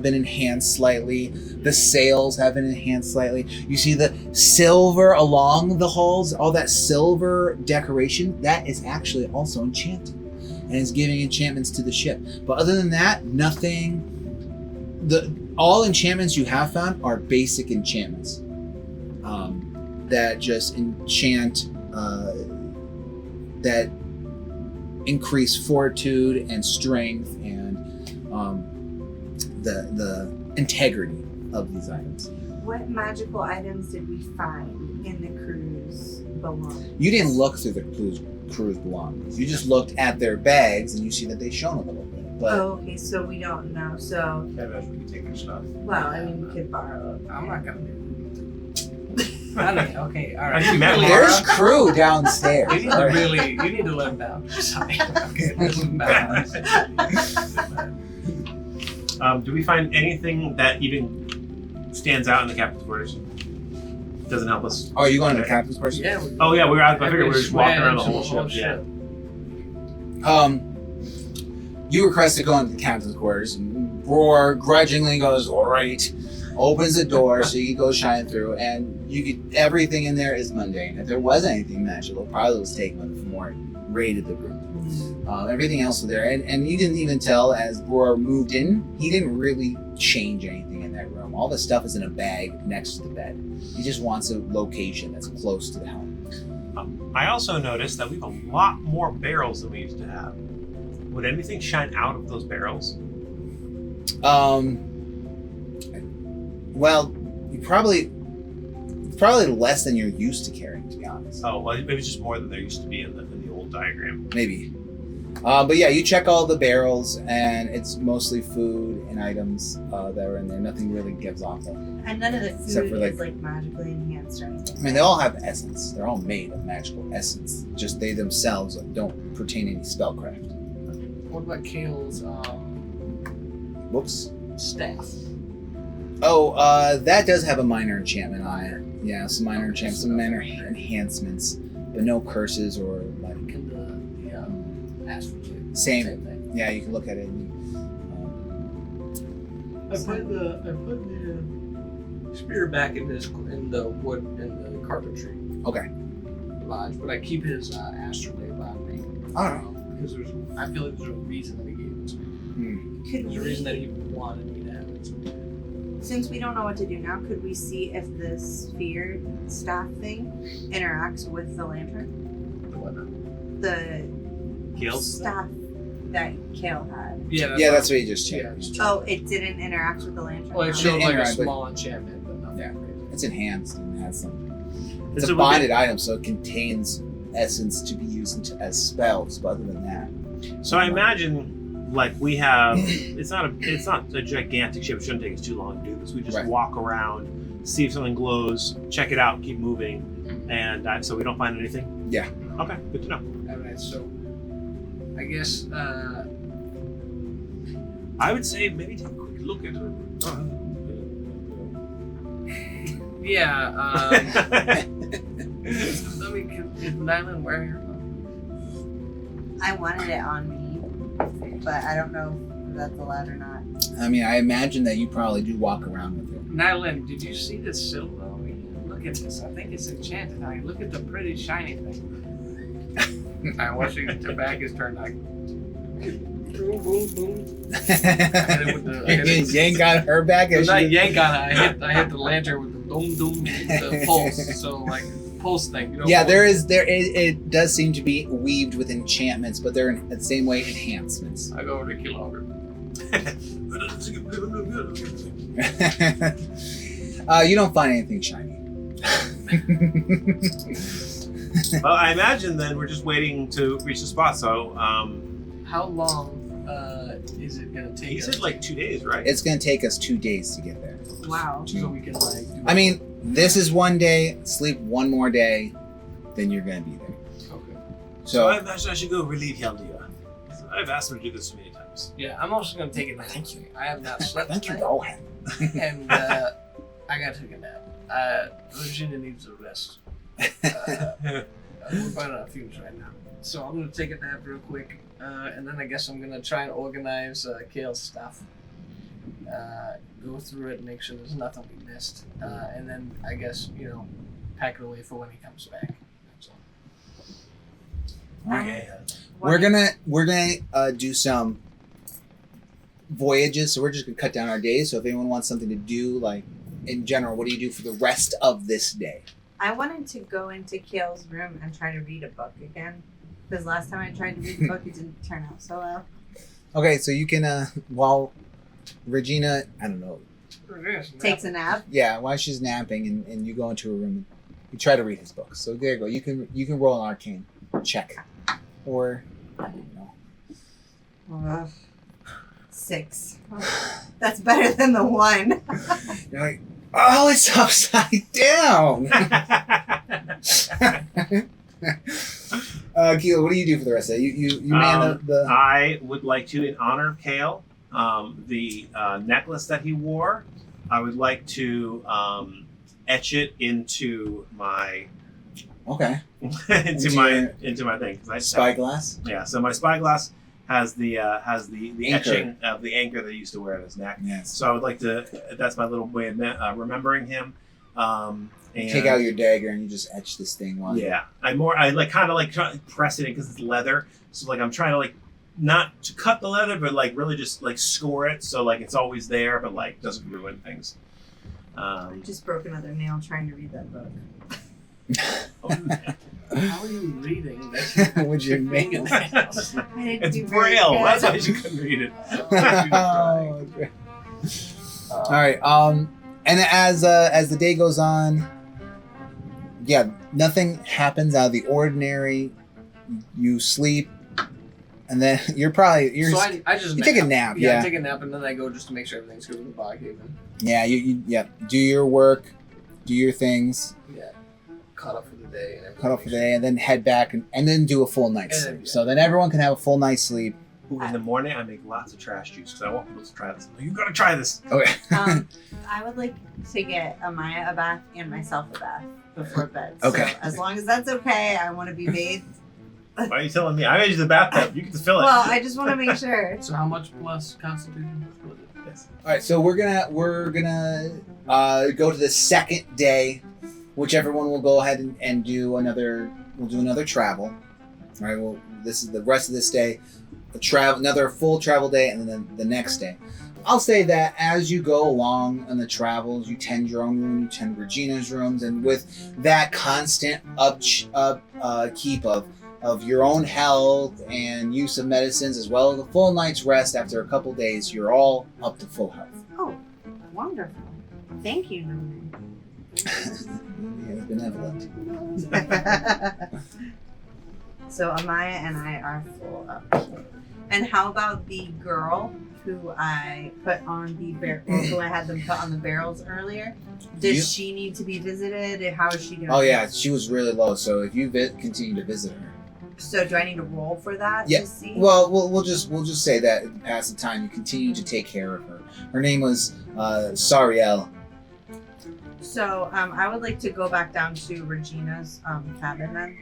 been enhanced slightly. The sails have been enhanced slightly. You see the silver along the hulls, all that silver decoration, that is actually also enchanted and is giving enchantments to the ship. But other than that, nothing. All enchantments you have found are basic enchantments that just enchant, that increase fortitude and strength and the integrity of these items. What magical items did we find in the crew's belongings? You didn't look through the crew's belongings. You just looked at their bags and you see that they shone a little bit. But okay, so we don't know. So, Can't imagine we can take their stuff. well, I mean, we could borrow it. I'm not gonna do it. Okay, all right. I think Matt Really, there's Laura, crew downstairs. You need to really, you need to let him down. Sorry. Okay, let him down. Do we find anything that even stands out in the captain's quarters? Doesn't help us. Oh, are you going to the captain's quarters? Yeah. Oh yeah, we were out. I figured we were just walking around the whole whole ship. You request to go into the captain's quarters, and Roar grudgingly goes, all right, opens the door so you can go shine through, and everything in there is mundane. If there was anything magical, probably was taken when Fomor raided the room. Everything else was there, and you didn't even tell as Roar moved in, he didn't really change anything in that room. All the stuff is in a bag next to the bed. He just wants a location that's close to the helm. I also noticed that we have a lot more barrels than we used to have. Would anything shine out of those barrels? Well, you probably less than you're used to carrying, to be honest. Oh, well, maybe it's just more than there used to be in the old diagram. Maybe. But yeah, you check all the barrels, and it's mostly food and items that are in there. Nothing really gives off them. And none of the Except food for, is like magically enhanced or anything. I mean, they all have essence. They're all made of magical essence. Just they themselves don't pertain any spellcraft. What about Kale's Whoops. staff? Oh, that does have a minor enchantment on it. Yeah, some minor enchantments, some minor enhancements, but no curses or like. In the astral tube. Same. thing. Yeah, you can look at it. And, I put the spear back in the wood in the carpentry okay. lodge, but I keep his astrolabe on me. All right. Because I feel like there's a reason that he gave it to me. Could There's a we, reason that he wanted me to have it. since we don't know what to do now, could we see if the sphere staff thing interacts with the lantern? The Kills? staff that Kale had. Yeah, That's what you just checked. Yeah. Oh, it didn't interact with the lantern? Well, it It showed like a interact with- small enchantment, but nothing Yeah. crazy. It's enhanced and has some. It's So a would bonded item, so it contains essence to be used as spells. But other than that, So I imagine, like we have, it's not a gigantic ship. It shouldn't take us too long to do this. We just Right. walk around, see if something glows, check it out, keep moving, and so we don't find anything. Yeah. Okay, good to know. Alright, so I guess I would say maybe take a quick look at her. yeah. Let me. Is Nyland wearing her? I wanted it on me, but I don't know if that's allowed or not. I mean, I imagine that you probably do walk around with it. Nyland, did you see this silver? I mean, look at this. I think it's enchanted. I mean, look at the pretty shiny thing. I watch the back is turned like boom, boom, boom. I hit it with the. Yank got her back. Well, as not she- yank on it. I hit the lantern with the doom doom, the pulse. So like pulse thing. You know, Yeah, it does seem to be weaved with enchantments, but they're in the same way enhancements. I go over to Kilogre. You don't find anything shiny. Well, I imagine then we're just waiting to reach the spot. So How long is it gonna take? he us? said like 2 days, right? It's going to take us 2 days to get there. Wow. So we can like. Do I mean, this is 1 day, sleep 1 more day, then you're going to be there. Okay. So I So, imagine I should go relieve Yaldia. I've asked him to do this so many times. Yeah, I'm also gonna take it. Thank you. I have not slept thank you, tonight, Rohan. and I gotta take a nap. Regina needs a rest. We're running out of fumes right now. So I'm gonna take a nap real quick, and then I guess I'm gonna try and organize Kale's stuff. Go through it and make sure there's nothing we missed, and then I guess pack it away for when he comes back. That's all. Okay. We're gonna do some voyages, so we're just gonna cut down our days. So if anyone wants something to do, like in general, what do you do for the rest of this day? I wanted to go into Kale's room and try to read a book again. Because last time I tried to read the book, it didn't turn out so well. Okay, so you can while Regina, I don't know, Takes a nap. yeah, while she's napping, and you go into her room, and you try to read his book. So there you go. You can roll an arcane check, or I don't know. 6. That's better than the 1. You're like, oh, it's upside down. Keela, what do you do for the rest of it? You man the. I would like to, in honor of Kale, the necklace that he wore, I would like to etch it into my Okay. into my thing. 'Cause Spyglass. Yeah. So my spyglass has the Anchor. etching of the anchor that he used to wear on his neck. Yes. So I would like to. That's my little way of remembering him. And Take out your dagger and you just etch this thing while. Yeah, I kind of try pressing it because it's leather. So like I'm trying to like not to cut the leather, but like really just like score it so like it's always there, but like doesn't ruin things. I just broke another nail trying to read that book. How are you reading that? With your nails. I didn't It's do very braille. good. That's why you couldn't read it. Oh, okay. All right. And as the day goes on, yeah, nothing happens out of the ordinary. You sleep, and then you're So I just you take a nap. Yeah, Yeah. I take a nap and then I go just to make sure everything's good with the bog haven. Yeah. You do your work, do your things, Yeah. Caught up for the day. And everything. cut off for the day, and then head back and then do a full night's And sleep. then- So then everyone can have a full night's sleep. Ooh, in the morning, I make lots of trash juice because I want people to try this. You gotta try this. Okay. I would like to get Amaya a bath and myself a bath before bed. Okay. So as long as that's okay, I want to be bathed. Why are you telling me? I made you the bathtub. You get to fill it. Well, I just want to make sure. So how much plus Constitution? Was it? Yes. All right, so we're gonna go to the second day, which everyone will go ahead and do another. We'll do another travel. All right. Well, this is the rest of this day. Another full travel day, and then the next day. I'll say that as you go along on the travels, you tend your own room, you tend Regina's rooms, and with that constant keep of your own health and use of medicines, as well as a full night's rest after a couple days, you're all up to full health. Oh, wonderful. Thank you, Norman. Yeah, benevolent. So Amaya and I are full up here. And how about the girl who I put on the who I had them put on the barrels earlier? Does she need to be visited? How is she gonna? Oh yeah, she was really low. So if you continue to visit her, So do I need to roll for that? Yeah. To see? well, we'll just say that in the past of time, you continue to take care of her. Her name was Sariel. So I would like to go back down to Regina's cabin then,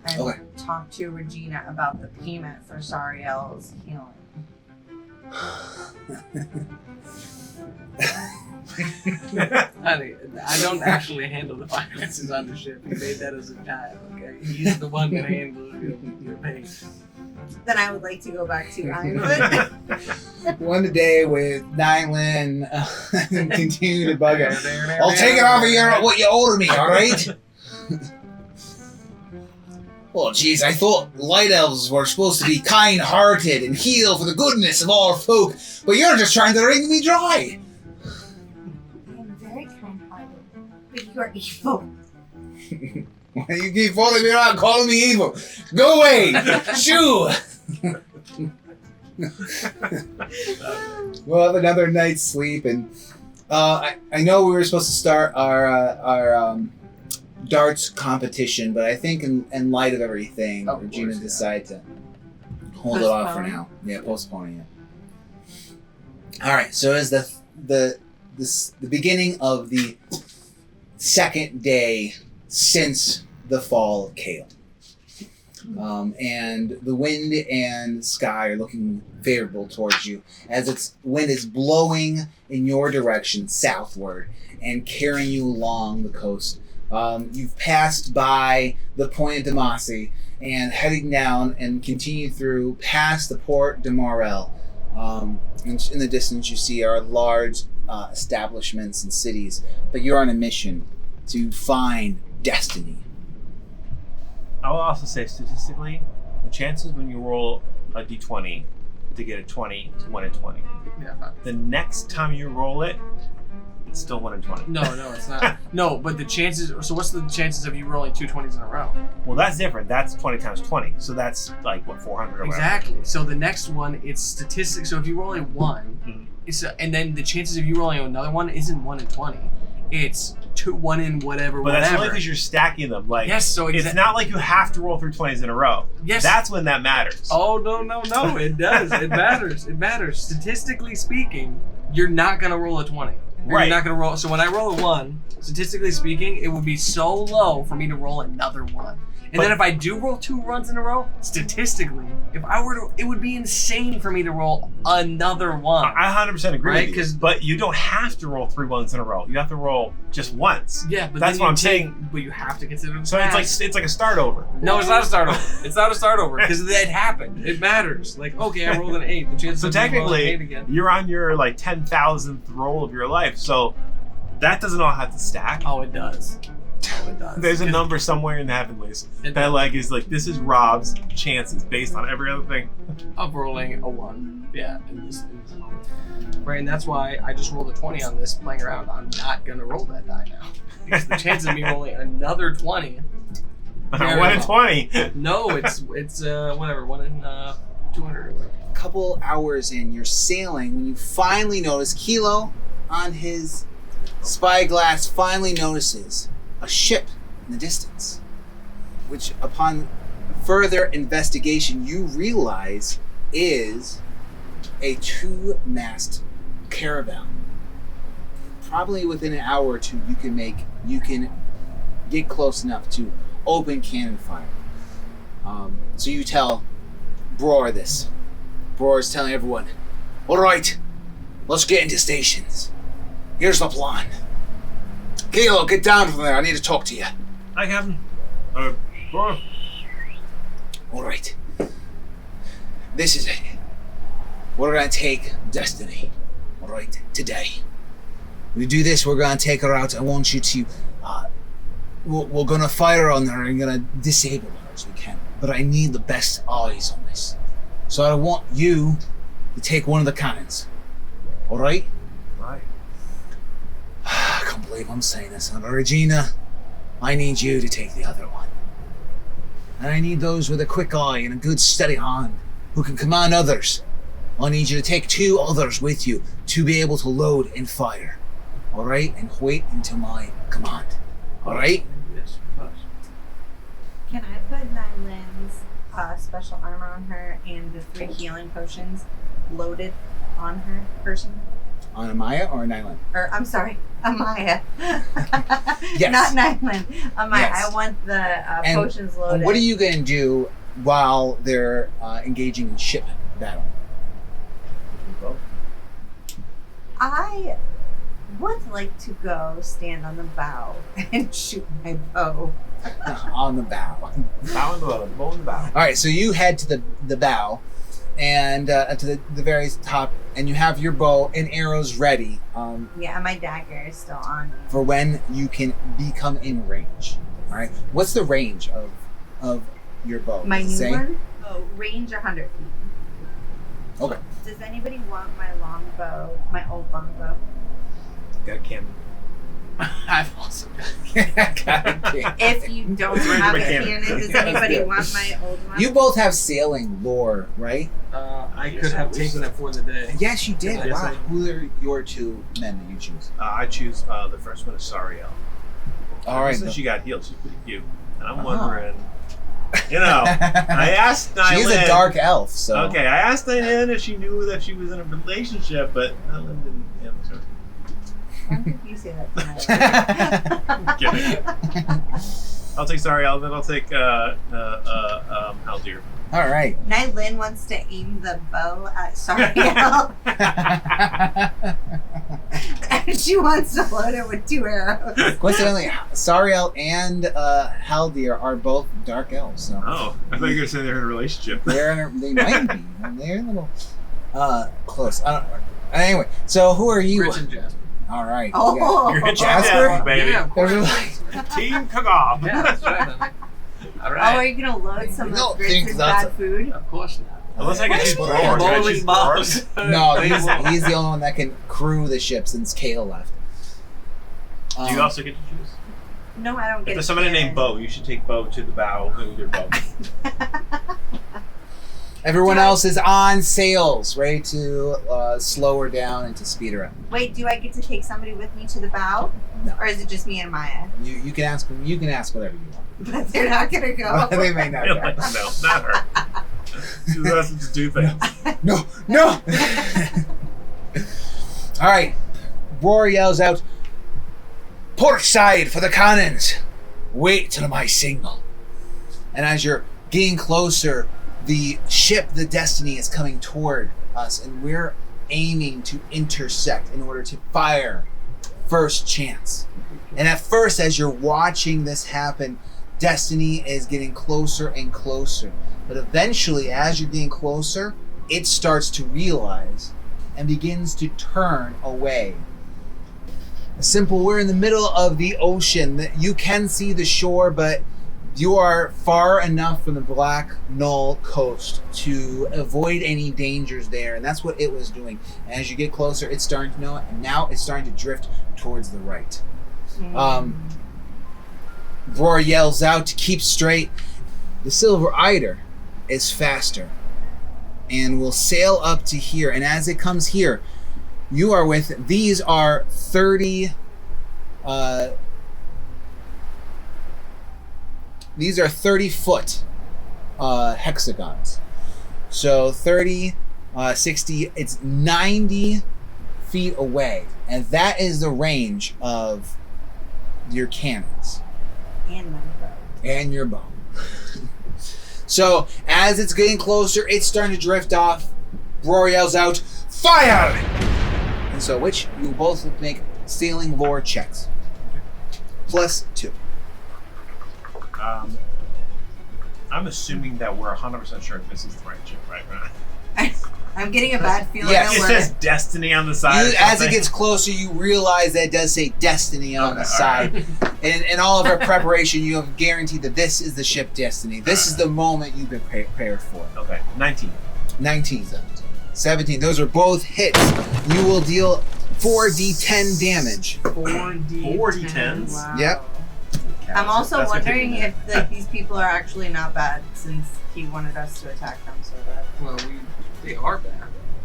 and Okay. talk to Regina about the payment for Sariel's healing. Honey, I don't actually handle the finances on the ship. He made that as a child, okay? He's the one that handles your pay. Then I would like to go back to Ironfoot. One day with Nyland and continue to bug her. I'll take it off of what you owed me, all right? Well, geez, I thought light elves were supposed to be kind-hearted and heal for the goodness of all folk, but you're just trying to wring me dry. I am very kind-hearted, but you are evil. Why you keep following me around calling me evil? Go away! Shoo! We'll have another night's sleep, and I know we were supposed to start our darts competition, but I think in light of everything, Of Regina course, yeah. decided to hold it off for Postpone. now. Yeah, postponing it. All right, so as the beginning of the second day since the fall of Kale. And the wind and sky are looking favorable towards you as its wind is blowing in your direction southward and carrying you along the coast. You've passed by the Point of Damasi and heading down and continue through past the Port de Morel. In the distance you see are large establishments and cities, but you're on a mission to find destiny. I will also say statistically, the chances when you roll a d20 to get a 20 is 1 in 20. Yeah, fine. The next time you roll it, it's still 1 in 20. No, it's not. No, but the chances. So what's the chances of you rolling 2 20s in a row? Well, that's different. That's 20 times 20. So that's like, what, 400 or whatever. Exactly. So the next one, it's statistics. So if you roll a 1, and then the chances of you rolling another one isn't 1 in 20. It's 1 in whatever. But that's only because you're stacking them. Like, yes, so it's not like you have to roll through 20s in a row. Yes. That's when that matters. Oh, no. It does. It matters. It matters. Statistically speaking, you're not going to roll a 20. Right. You're not going to roll. So when I roll a 1, statistically speaking, it would be so low for me to roll another 1. And then if I do roll 2 runs in a row, statistically, if I were to, it would be insane for me to roll another 1. I 100% agree Right? with you. But you don't have to roll 3 ones in a row. You have to roll just once. Yeah, but that's then what you I'm saying. But you have to consider the So past. it's like a start over. No, it's not a start over. It's not a start over because that happened. It matters. Like, okay, I rolled an 8. The chance So of me rolling an 8 technically, again. you're on your like 10,000th roll of your life. So that doesn't all have to stack. Oh, it does. Oh, it does. There's a 'Cause number somewhere in the heavenlies It that does. like is like, this is Rob's chances based on every other thing. of rolling a 1. Yeah, in this moment. Right, and that's why I just rolled a 20 on this playing around. I'm not gonna roll that die now. Because the chance of me rolling another 20. 1 in 20. No, it's whatever, 1 in 200 or whatever. A couple hours in, you're sailing when you finally notice Kilo on his spyglass finally notices a ship in the distance, which upon further investigation you realize is a 2-mast caravel. Probably within an hour or two you can get close enough to open cannon fire. So you tell Bror this. Bror is telling everyone, all right, let's get into stations. Here's the plan. Kilo, get down from there. I need to talk to you. Hi, Captain. Bro. All right. This is it. We're going to take Destiny. All right, today. We do this, we're going to take her out. I want you to... we're going to fire on her and going to disable her as we can. But I need the best eyes on this. So I want you to take one of the cannons. All right? Right. I can't believe I'm saying this. And Regina, I need you to take the other one. And I need those with a quick eye and a good steady hand who can command others. I need you to take 2 others with you to be able to load and fire. All right? And wait until my command. All right? Yes, of course. Can I put Nyland's special armor on her and the 3 healing potions loaded on her person? On Amaya or Nyland? Or, I'm sorry, Amaya. Yes. Not Nyland. Amaya. Yes. I want the And potions loaded. what are you going to do while they're engaging in ship battle? I would like to go stand on the bow and shoot my bow. On the bow. Bow in the bow. Bow in the bow. All right, so you head to the bow and to the very top, and you have your bow and arrows ready Yeah, and my dagger is still on me. for when you can become in range. All right, what's the range of your bow? My Does it new say? one? Oh, range 100 feet. Okay. Does anybody want my longbow, my old longbow? Got a cannon. I've also got If you don't Where's have my a cannon? cannon, does anybody want my old one? You both have sailing lore, right? I could have taken it for the day. Yes, you did. Yes, Wow. I- Who are your 2 men that you choose? I choose the first one is Sariel. All right. Since she got healed, she's pretty cute. And I'm Uh-huh. wondering, you know, I asked Nyland. She's a dark elf, so. Okay, I asked Nyland if she knew that she was in a relationship, but Nyland didn't answer. When did you say that tonight? Kidding. I'll take Sariel, then I'll take Haldir. All right. Nightland wants to aim the bow at Sariel. And she wants to load it with 2 arrows. Coincidentally, Sariel and Haldir are both dark elves. So Oh, I thought you were going to say they're in a relationship. they might be. They're a little close. Anyway, so who are you? Rich and Jasper. All right. Oh. You're Jasper? baby. Yeah, of course. Team Cook-Off. Yeah, that's right. All Oh, are right. you gonna load some No, of Grits' think that's bad food? Of course not. Unless I can choose Bowling Bror. Can I choose Bror? balls. No, he's the only one that can crew the ship since Kale left. Do you also get to choose? No, I don't If get there's it. somebody named Bo, you should take Bo to the bow with your bow. Everyone else is on sails, ready to slow her down and to speed her up. Wait, do I get to take somebody with me to the bow? No. Or is it just me and Maya? You can ask whatever you want. But they're not gonna go. They may not. No, go. not her. She's asking to do things. No. All right. Roar yells out, "Port side for the cannons! Wait till my signal." And as you're getting closer, the ship, the Destiny, is coming toward us, and we're aiming to intersect in order to fire first chance. And at first, as you're watching this happen, Destiny is getting closer and closer. But eventually, as you're getting closer, it starts to realize and begins to turn away. We're in the middle of the ocean. You can see the shore, but you are far enough from the Black Knoll coast to avoid any dangers there, and that's what it was doing. And as you get closer, it's starting to know it, and now it's starting to drift towards the right. Roar yells out to keep straight. The Silver Eider is faster and will sail up to here, and as it comes here, you are with, these are 30 30-foot hexagons. So 30, 60, it's 90 feet away. And that is the range of your cannons. And my bow. And your bow. So as it's getting closer, it's starting to drift off. Roar yells out, "Fire!" And so which you both make sailing lore checks. +2. I'm assuming that we're 100% sure this is the right ship, right? I'm getting a bad feeling Yes. that It we're... says Destiny on the side. or As it something. gets closer, you realize that it does say Destiny on the Okay, side. And in all of our preparation, you have guaranteed that this is the ship Destiny. This is the moment you've been prepared for. Okay, 19. 19. 17. Those are both hits. You will deal 4d10 damage. 4d10s? Wow. Yep. I'm also That's gonna wondering take a if these people are actually not bad, since he wanted us to attack them so bad. Well, they are bad.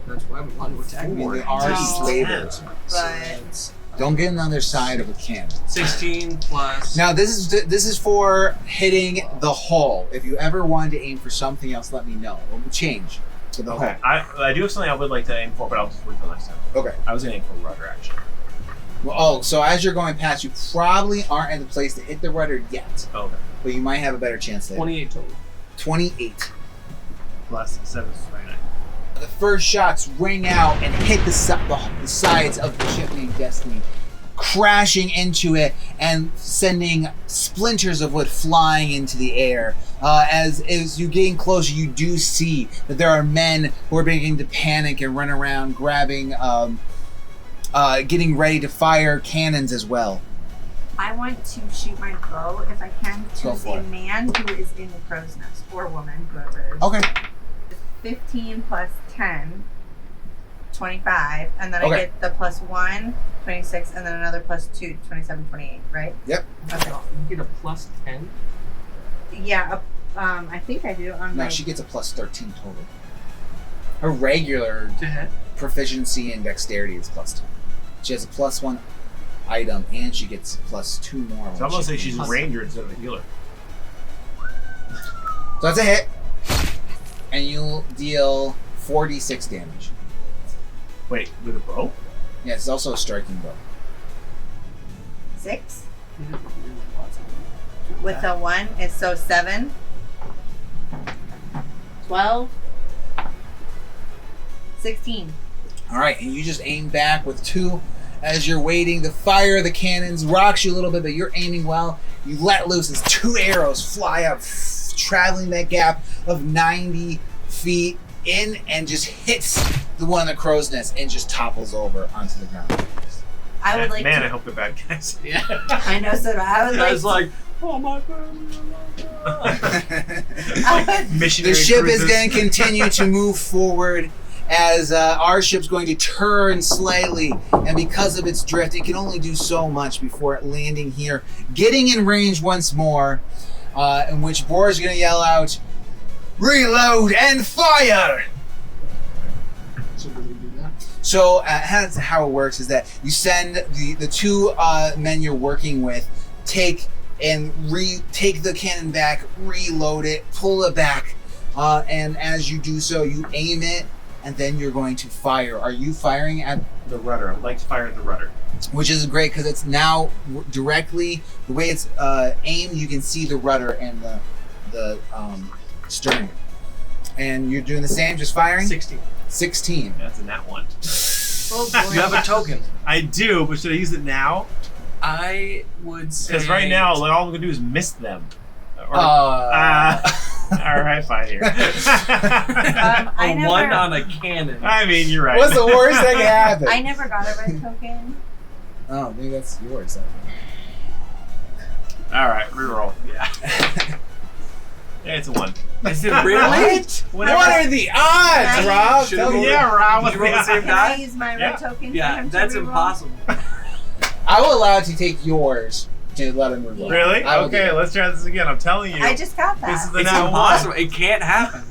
That's why we want to attack I mean, they them. are No. slavers. But Don't get on the other side of a cannon. 16 plus. Now this is for hitting the hull. If you ever wanted to aim for something else, let me know. We'll change to the Okay, hull. I do have something I would like to aim for, but I'll just wait till next time. Okay. I was going to aim for rudder, actually. Well, so as you're going past, you probably aren't in the place to hit the rudder yet, Oh, okay. but you might have a better chance later. 28 total. 28. Plus 7 is 29. The first shots ring out and hit the sides of the ship named Destiny, crashing into it and sending splinters of wood flying into the air. As you getting closer, you do see that there are men who are beginning to panic and run around grabbing, getting ready to fire cannons as well. I want to shoot my bow, if I can, Go to for a it. man who is in the crow's nest, or woman, whoever it is. Okay. 15 plus 10, 25, and then Okay. I get the plus 1, 26, and then another plus 2, 27, 28, right? Yep. Okay. You get a plus 10? Yeah, I think I do on No, my... she gets a plus 13 total. Her regular To hit? proficiency and dexterity is +2. She has a +1 item, and she gets +2 more. when So I'm going to say she- she's a ranger instead of a healer. So that's a hit, and you'll deal 4d6 damage. Wait, with a bow? Yeah, it's also a striking bow. 6. With a 1, it's so 7. 12. 16. All right, and you just aim back with 2. As you're waiting, the fire of the cannons rocks you a little bit, but you're aiming well. You let loose as 2 arrows fly up, traveling that gap of 90 feet in, and just hits the one in the crow's nest and just topples over onto the ground. I would like Man, to. I hope they're bad guys. Yeah. I know, so I would like. It's like, oh my family. Missionary The ship cruises. is going to continue to move forward as our ship's going to turn slightly, and because of its drift, it can only do so much before it landing here, getting in range once more, in which Boar is going to yell out, "Reload and fire!" So do we do that? So that's how it works, is that you send the 2 men you're working with, take the cannon back, reload it, pull it back, and as you do so, you aim it, and then you're going to fire. Are you firing at, The rudder. I'd like to fire at the rudder. which is great because it's now directly, the way it's aimed, you can see the rudder and the stern. And you're doing the same, just firing? 16. 16. That's a nat 1. Oh boy. You have a token. I do, but should I use it now? I would say. Because right now, like, all I'm gonna do is miss them. Or, all right, fine here. I A never, 1 on a cannon. I mean, you're right. What's the worst that can happen? I never got a red token. Oh, maybe that's yours. All right, reroll. Yeah. Yeah, it's a 1. Is it really? What are the odds, Nice. Rob? Should've Tell me. rolled- Yeah, Rob. Did you roll the same Can die? I use my Yeah. red token for Yeah, him to that's reroll? impossible. I will allow it to take yours to let him reroll. Really? I will do Okay, that. let's try this again. I'm telling you. I just got that. This is the It's nat impossible. 1. It can't happen.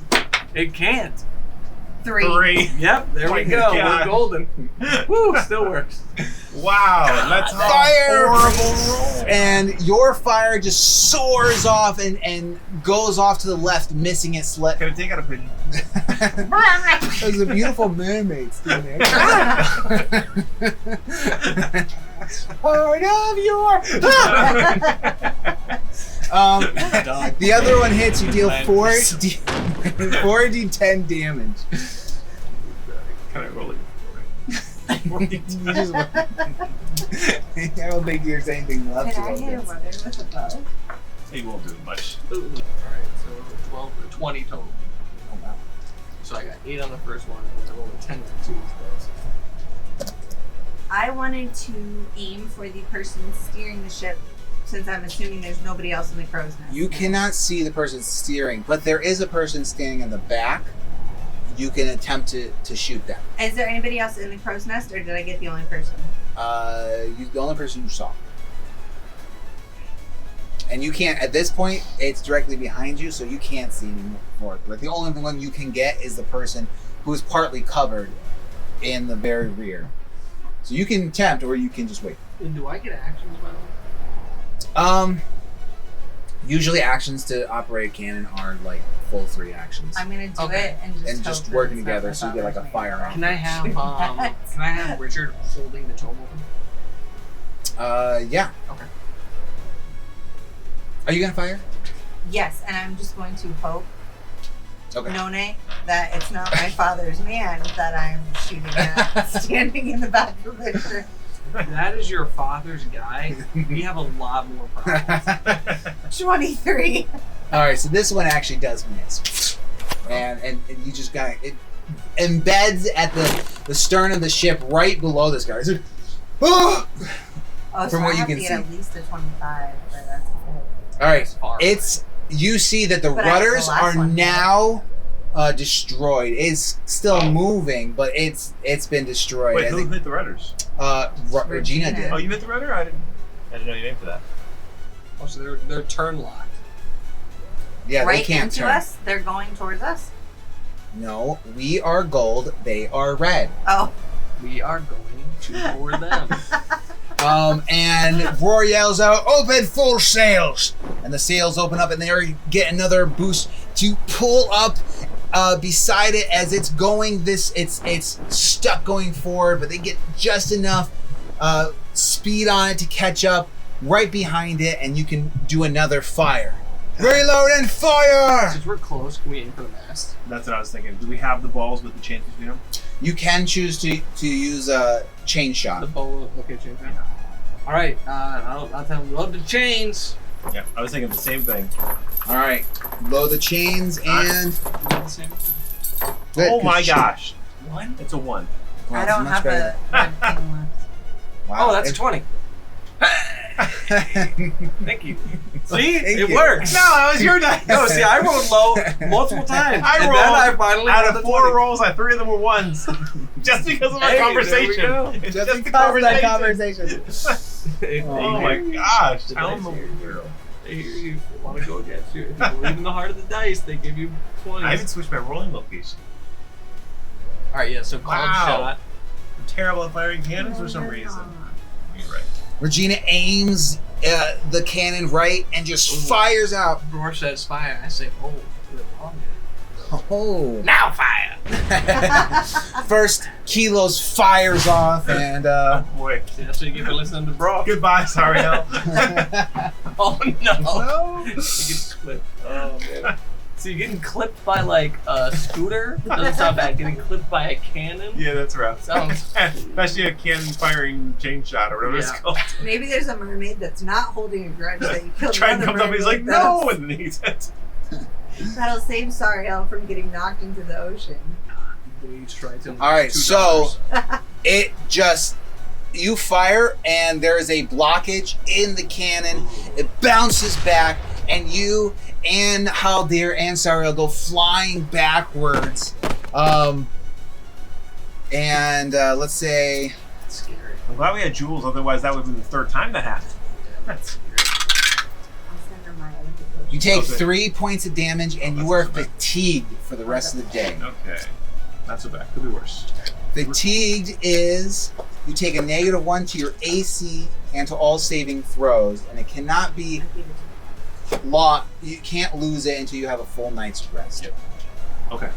It can't. 3. 3. Yep, there Oh we my go. God. We're golden. Woo, still works. Wow, that's a Fire! horrible roll. And your fire just soars off and goes off to the left, missing it. Can I take out a pigeon? Those are beautiful mermaids down there. Part of your. The other one hits. You deal 4d10 damage. Can I roll it? You just- I don't think there's anything left. Can I of hit a this. runner with a bow? He won't do much. Alright, so 12 or 20 total. Oh, wow. So I got 8 on the first one, and then I rolled a 10 with 2 dice. I wanted to aim for the person steering the ship, since I'm assuming there's nobody else in the crow's nest. You cannot see the person steering, but there is a person standing in the back. You can attempt to shoot them. Is there anybody else in the crow's nest, or did I get the only person? The only person you saw. And you can't, at this point, it's directly behind you, so you can't see anymore. Like, the only one you can get is the person who is partly covered in the very rear. So you can attempt, or you can just wait. And do I get actions, by the way? Usually actions to operate a cannon are like full 3 actions. I'm gonna do Okay. it and just hope working that it's not together my so you get like a father's firearm. Can I have Richard holding the tome open? Yeah. Okay. Are you gonna fire? Yes, and I'm just going to hope, Okay. None, that it's not my father's man that I'm shooting at, standing in the back of the ship. If that is your father's guy, we have a lot more problems. 23. All right, so this one actually does miss, and you just got it embeds at the stern of the ship right below this guy. It's like, oh! Oh, From so what I you have can to get see. at least a 25, but that's cool. All right, It's far it's you see that the But I- the rudders last are one- now destroyed. It's still moving, but it's been destroyed. Wait, I who think hit the rudders? Regina did. Oh, you hit the rudder? I didn't know you named for that. Oh, so they're turn locked. Yeah, right they can't into turn. us? They're going towards us? No, we are gold. They are red. Oh. We are going to board them. And Roar yells out, "Open full sails!" And the sails open up, and they get another boost to pull up beside it as it's going. It's stuck going forward, but they get just enough speed on it to catch up right behind it, and you can do another fire. Reload and fire! Since we're close, can we aim for the mast? That's what I was thinking. Do we have the balls with the chains between them? You can choose to use a chain The shot. bow. Okay, chain. All right. I'll tell them load the chains. Yeah, I was thinking the same thing. All right, load the chains and. Good, Oh my 'cause- gosh. One. It's a 1. Wow, I it's don't much have better. a red thing left. Wow. Oh, that's a 20. Thank you. See, Thank it you. works. No, that was your dice. No, see, I rolled low multiple times, I and rolled then I finally Out got of the 4 20. rolls, 3 of them were 1s. Just because of our Hey, there we conversation. go. It's Just just the because of that conversation. conversation. Oh my gosh. The Tell dice them here. the hero. They hear you. They want to go against you. If you believe in the heart of the dice, they give you 20. I even switched my rolling location. All right, yeah. So called Wow. shot. I'm terrible at firing cannons for some reason. You're right. Regina aims the cannon right and just fires out. Roar says fire. I say hold. Oh. Now fire. First, Kilos fires off and. Oh boy. See, that's what you get for listening to Bro. Goodbye, Sariel. Oh no. No. You get clipped. Oh man. So you're getting clipped by like a scooter? Doesn't sound bad. Getting clipped by a cannon? Yeah, that's rough. Sounds. Especially a cannon firing chain shot or whatever it's Yeah. called. Maybe there's a mermaid that's not holding a grudge that you killed. Trident another comes up and he's like, mermaid no! that's- And then he's it. That'll save Sariel from getting knocked into the ocean. We try to. All right, so it just you fire and there is a blockage in the cannon. It bounces back, and you and Haldir and Sariel go flying backwards. Let's say That's scary. I'm glad we had jewels, otherwise that would have been the 3rd time that happened. That's scary. I'll send her my other devotion. you take Okay. 3 points of damage, and Oh, you are that's not bad. fatigued for the rest of the day. Okay. Not so bad. Could be worse. Fatigued is you take a -1 to your AC and to all saving throws, and it cannot be I gave it to lost. You can't lose it until you have a full night's rest. Yep. Okay.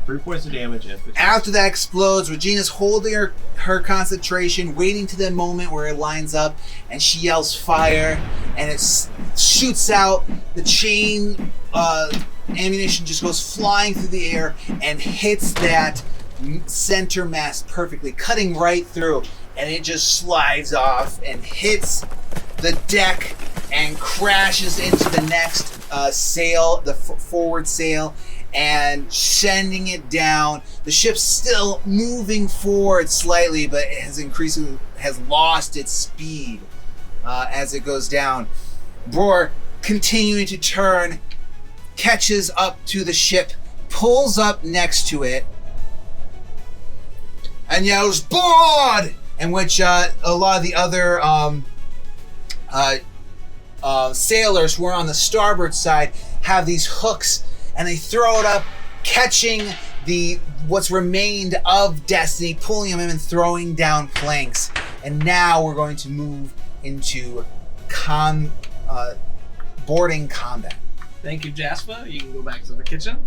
3 points of damage and 15. After that explodes, Regina's holding her concentration, waiting to the moment where it lines up, and she yells fire, and it shoots out. The chain ammunition just goes flying through the air and hits that center mast perfectly, cutting right through, and it just slides off and hits the deck and crashes into the next sail, the forward sail, and sending it down. The ship's still moving forward slightly, but it has lost its speed as it goes down. Bror, continuing to turn, catches up to the ship, pulls up next to it, and yells, "Board!" In which a lot of the other sailors who are on the starboard side have these hooks, and they throw it up, catching what's remained of Destiny, pulling him in and throwing down planks. And now we're going to move into boarding combat. Thank you, Jasper. You can go back to the kitchen.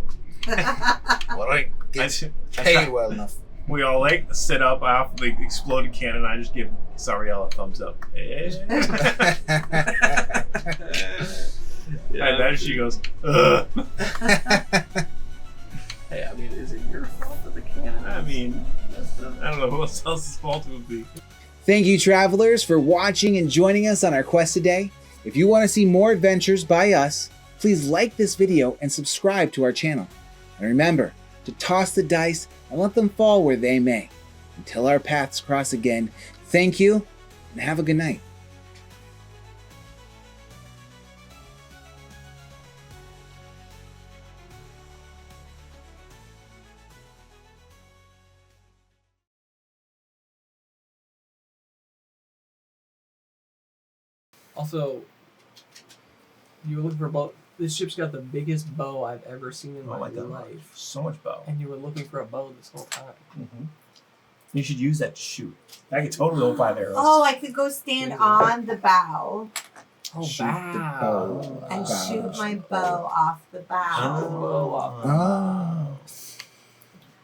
Well, I get paid well enough. We all like sit up off the exploded cannon. I just give Sariel a thumbs up. And then she goes, ugh. Hey, I mean, is it your fault that the cannon? I mean, I don't know who else's fault it would be. Thank you, travelers, for watching and joining us on our quest today. If you want to see more adventures by us, please like this video and subscribe to our channel. And remember to toss the dice and let them fall where they may. Until our paths cross again, thank you and have a good night. Also, you were looking for a bow. This ship's got the biggest bow I've ever seen in my life. So much bow. And you were looking for a bow this whole time. Mm-hmm. You should use that to shoot. I could totally hold 5 arrows. Oh, I could go stand on the bow Oh, Shoot the bow. and Bow. shoot my bow off the bow. Bow off. Oh.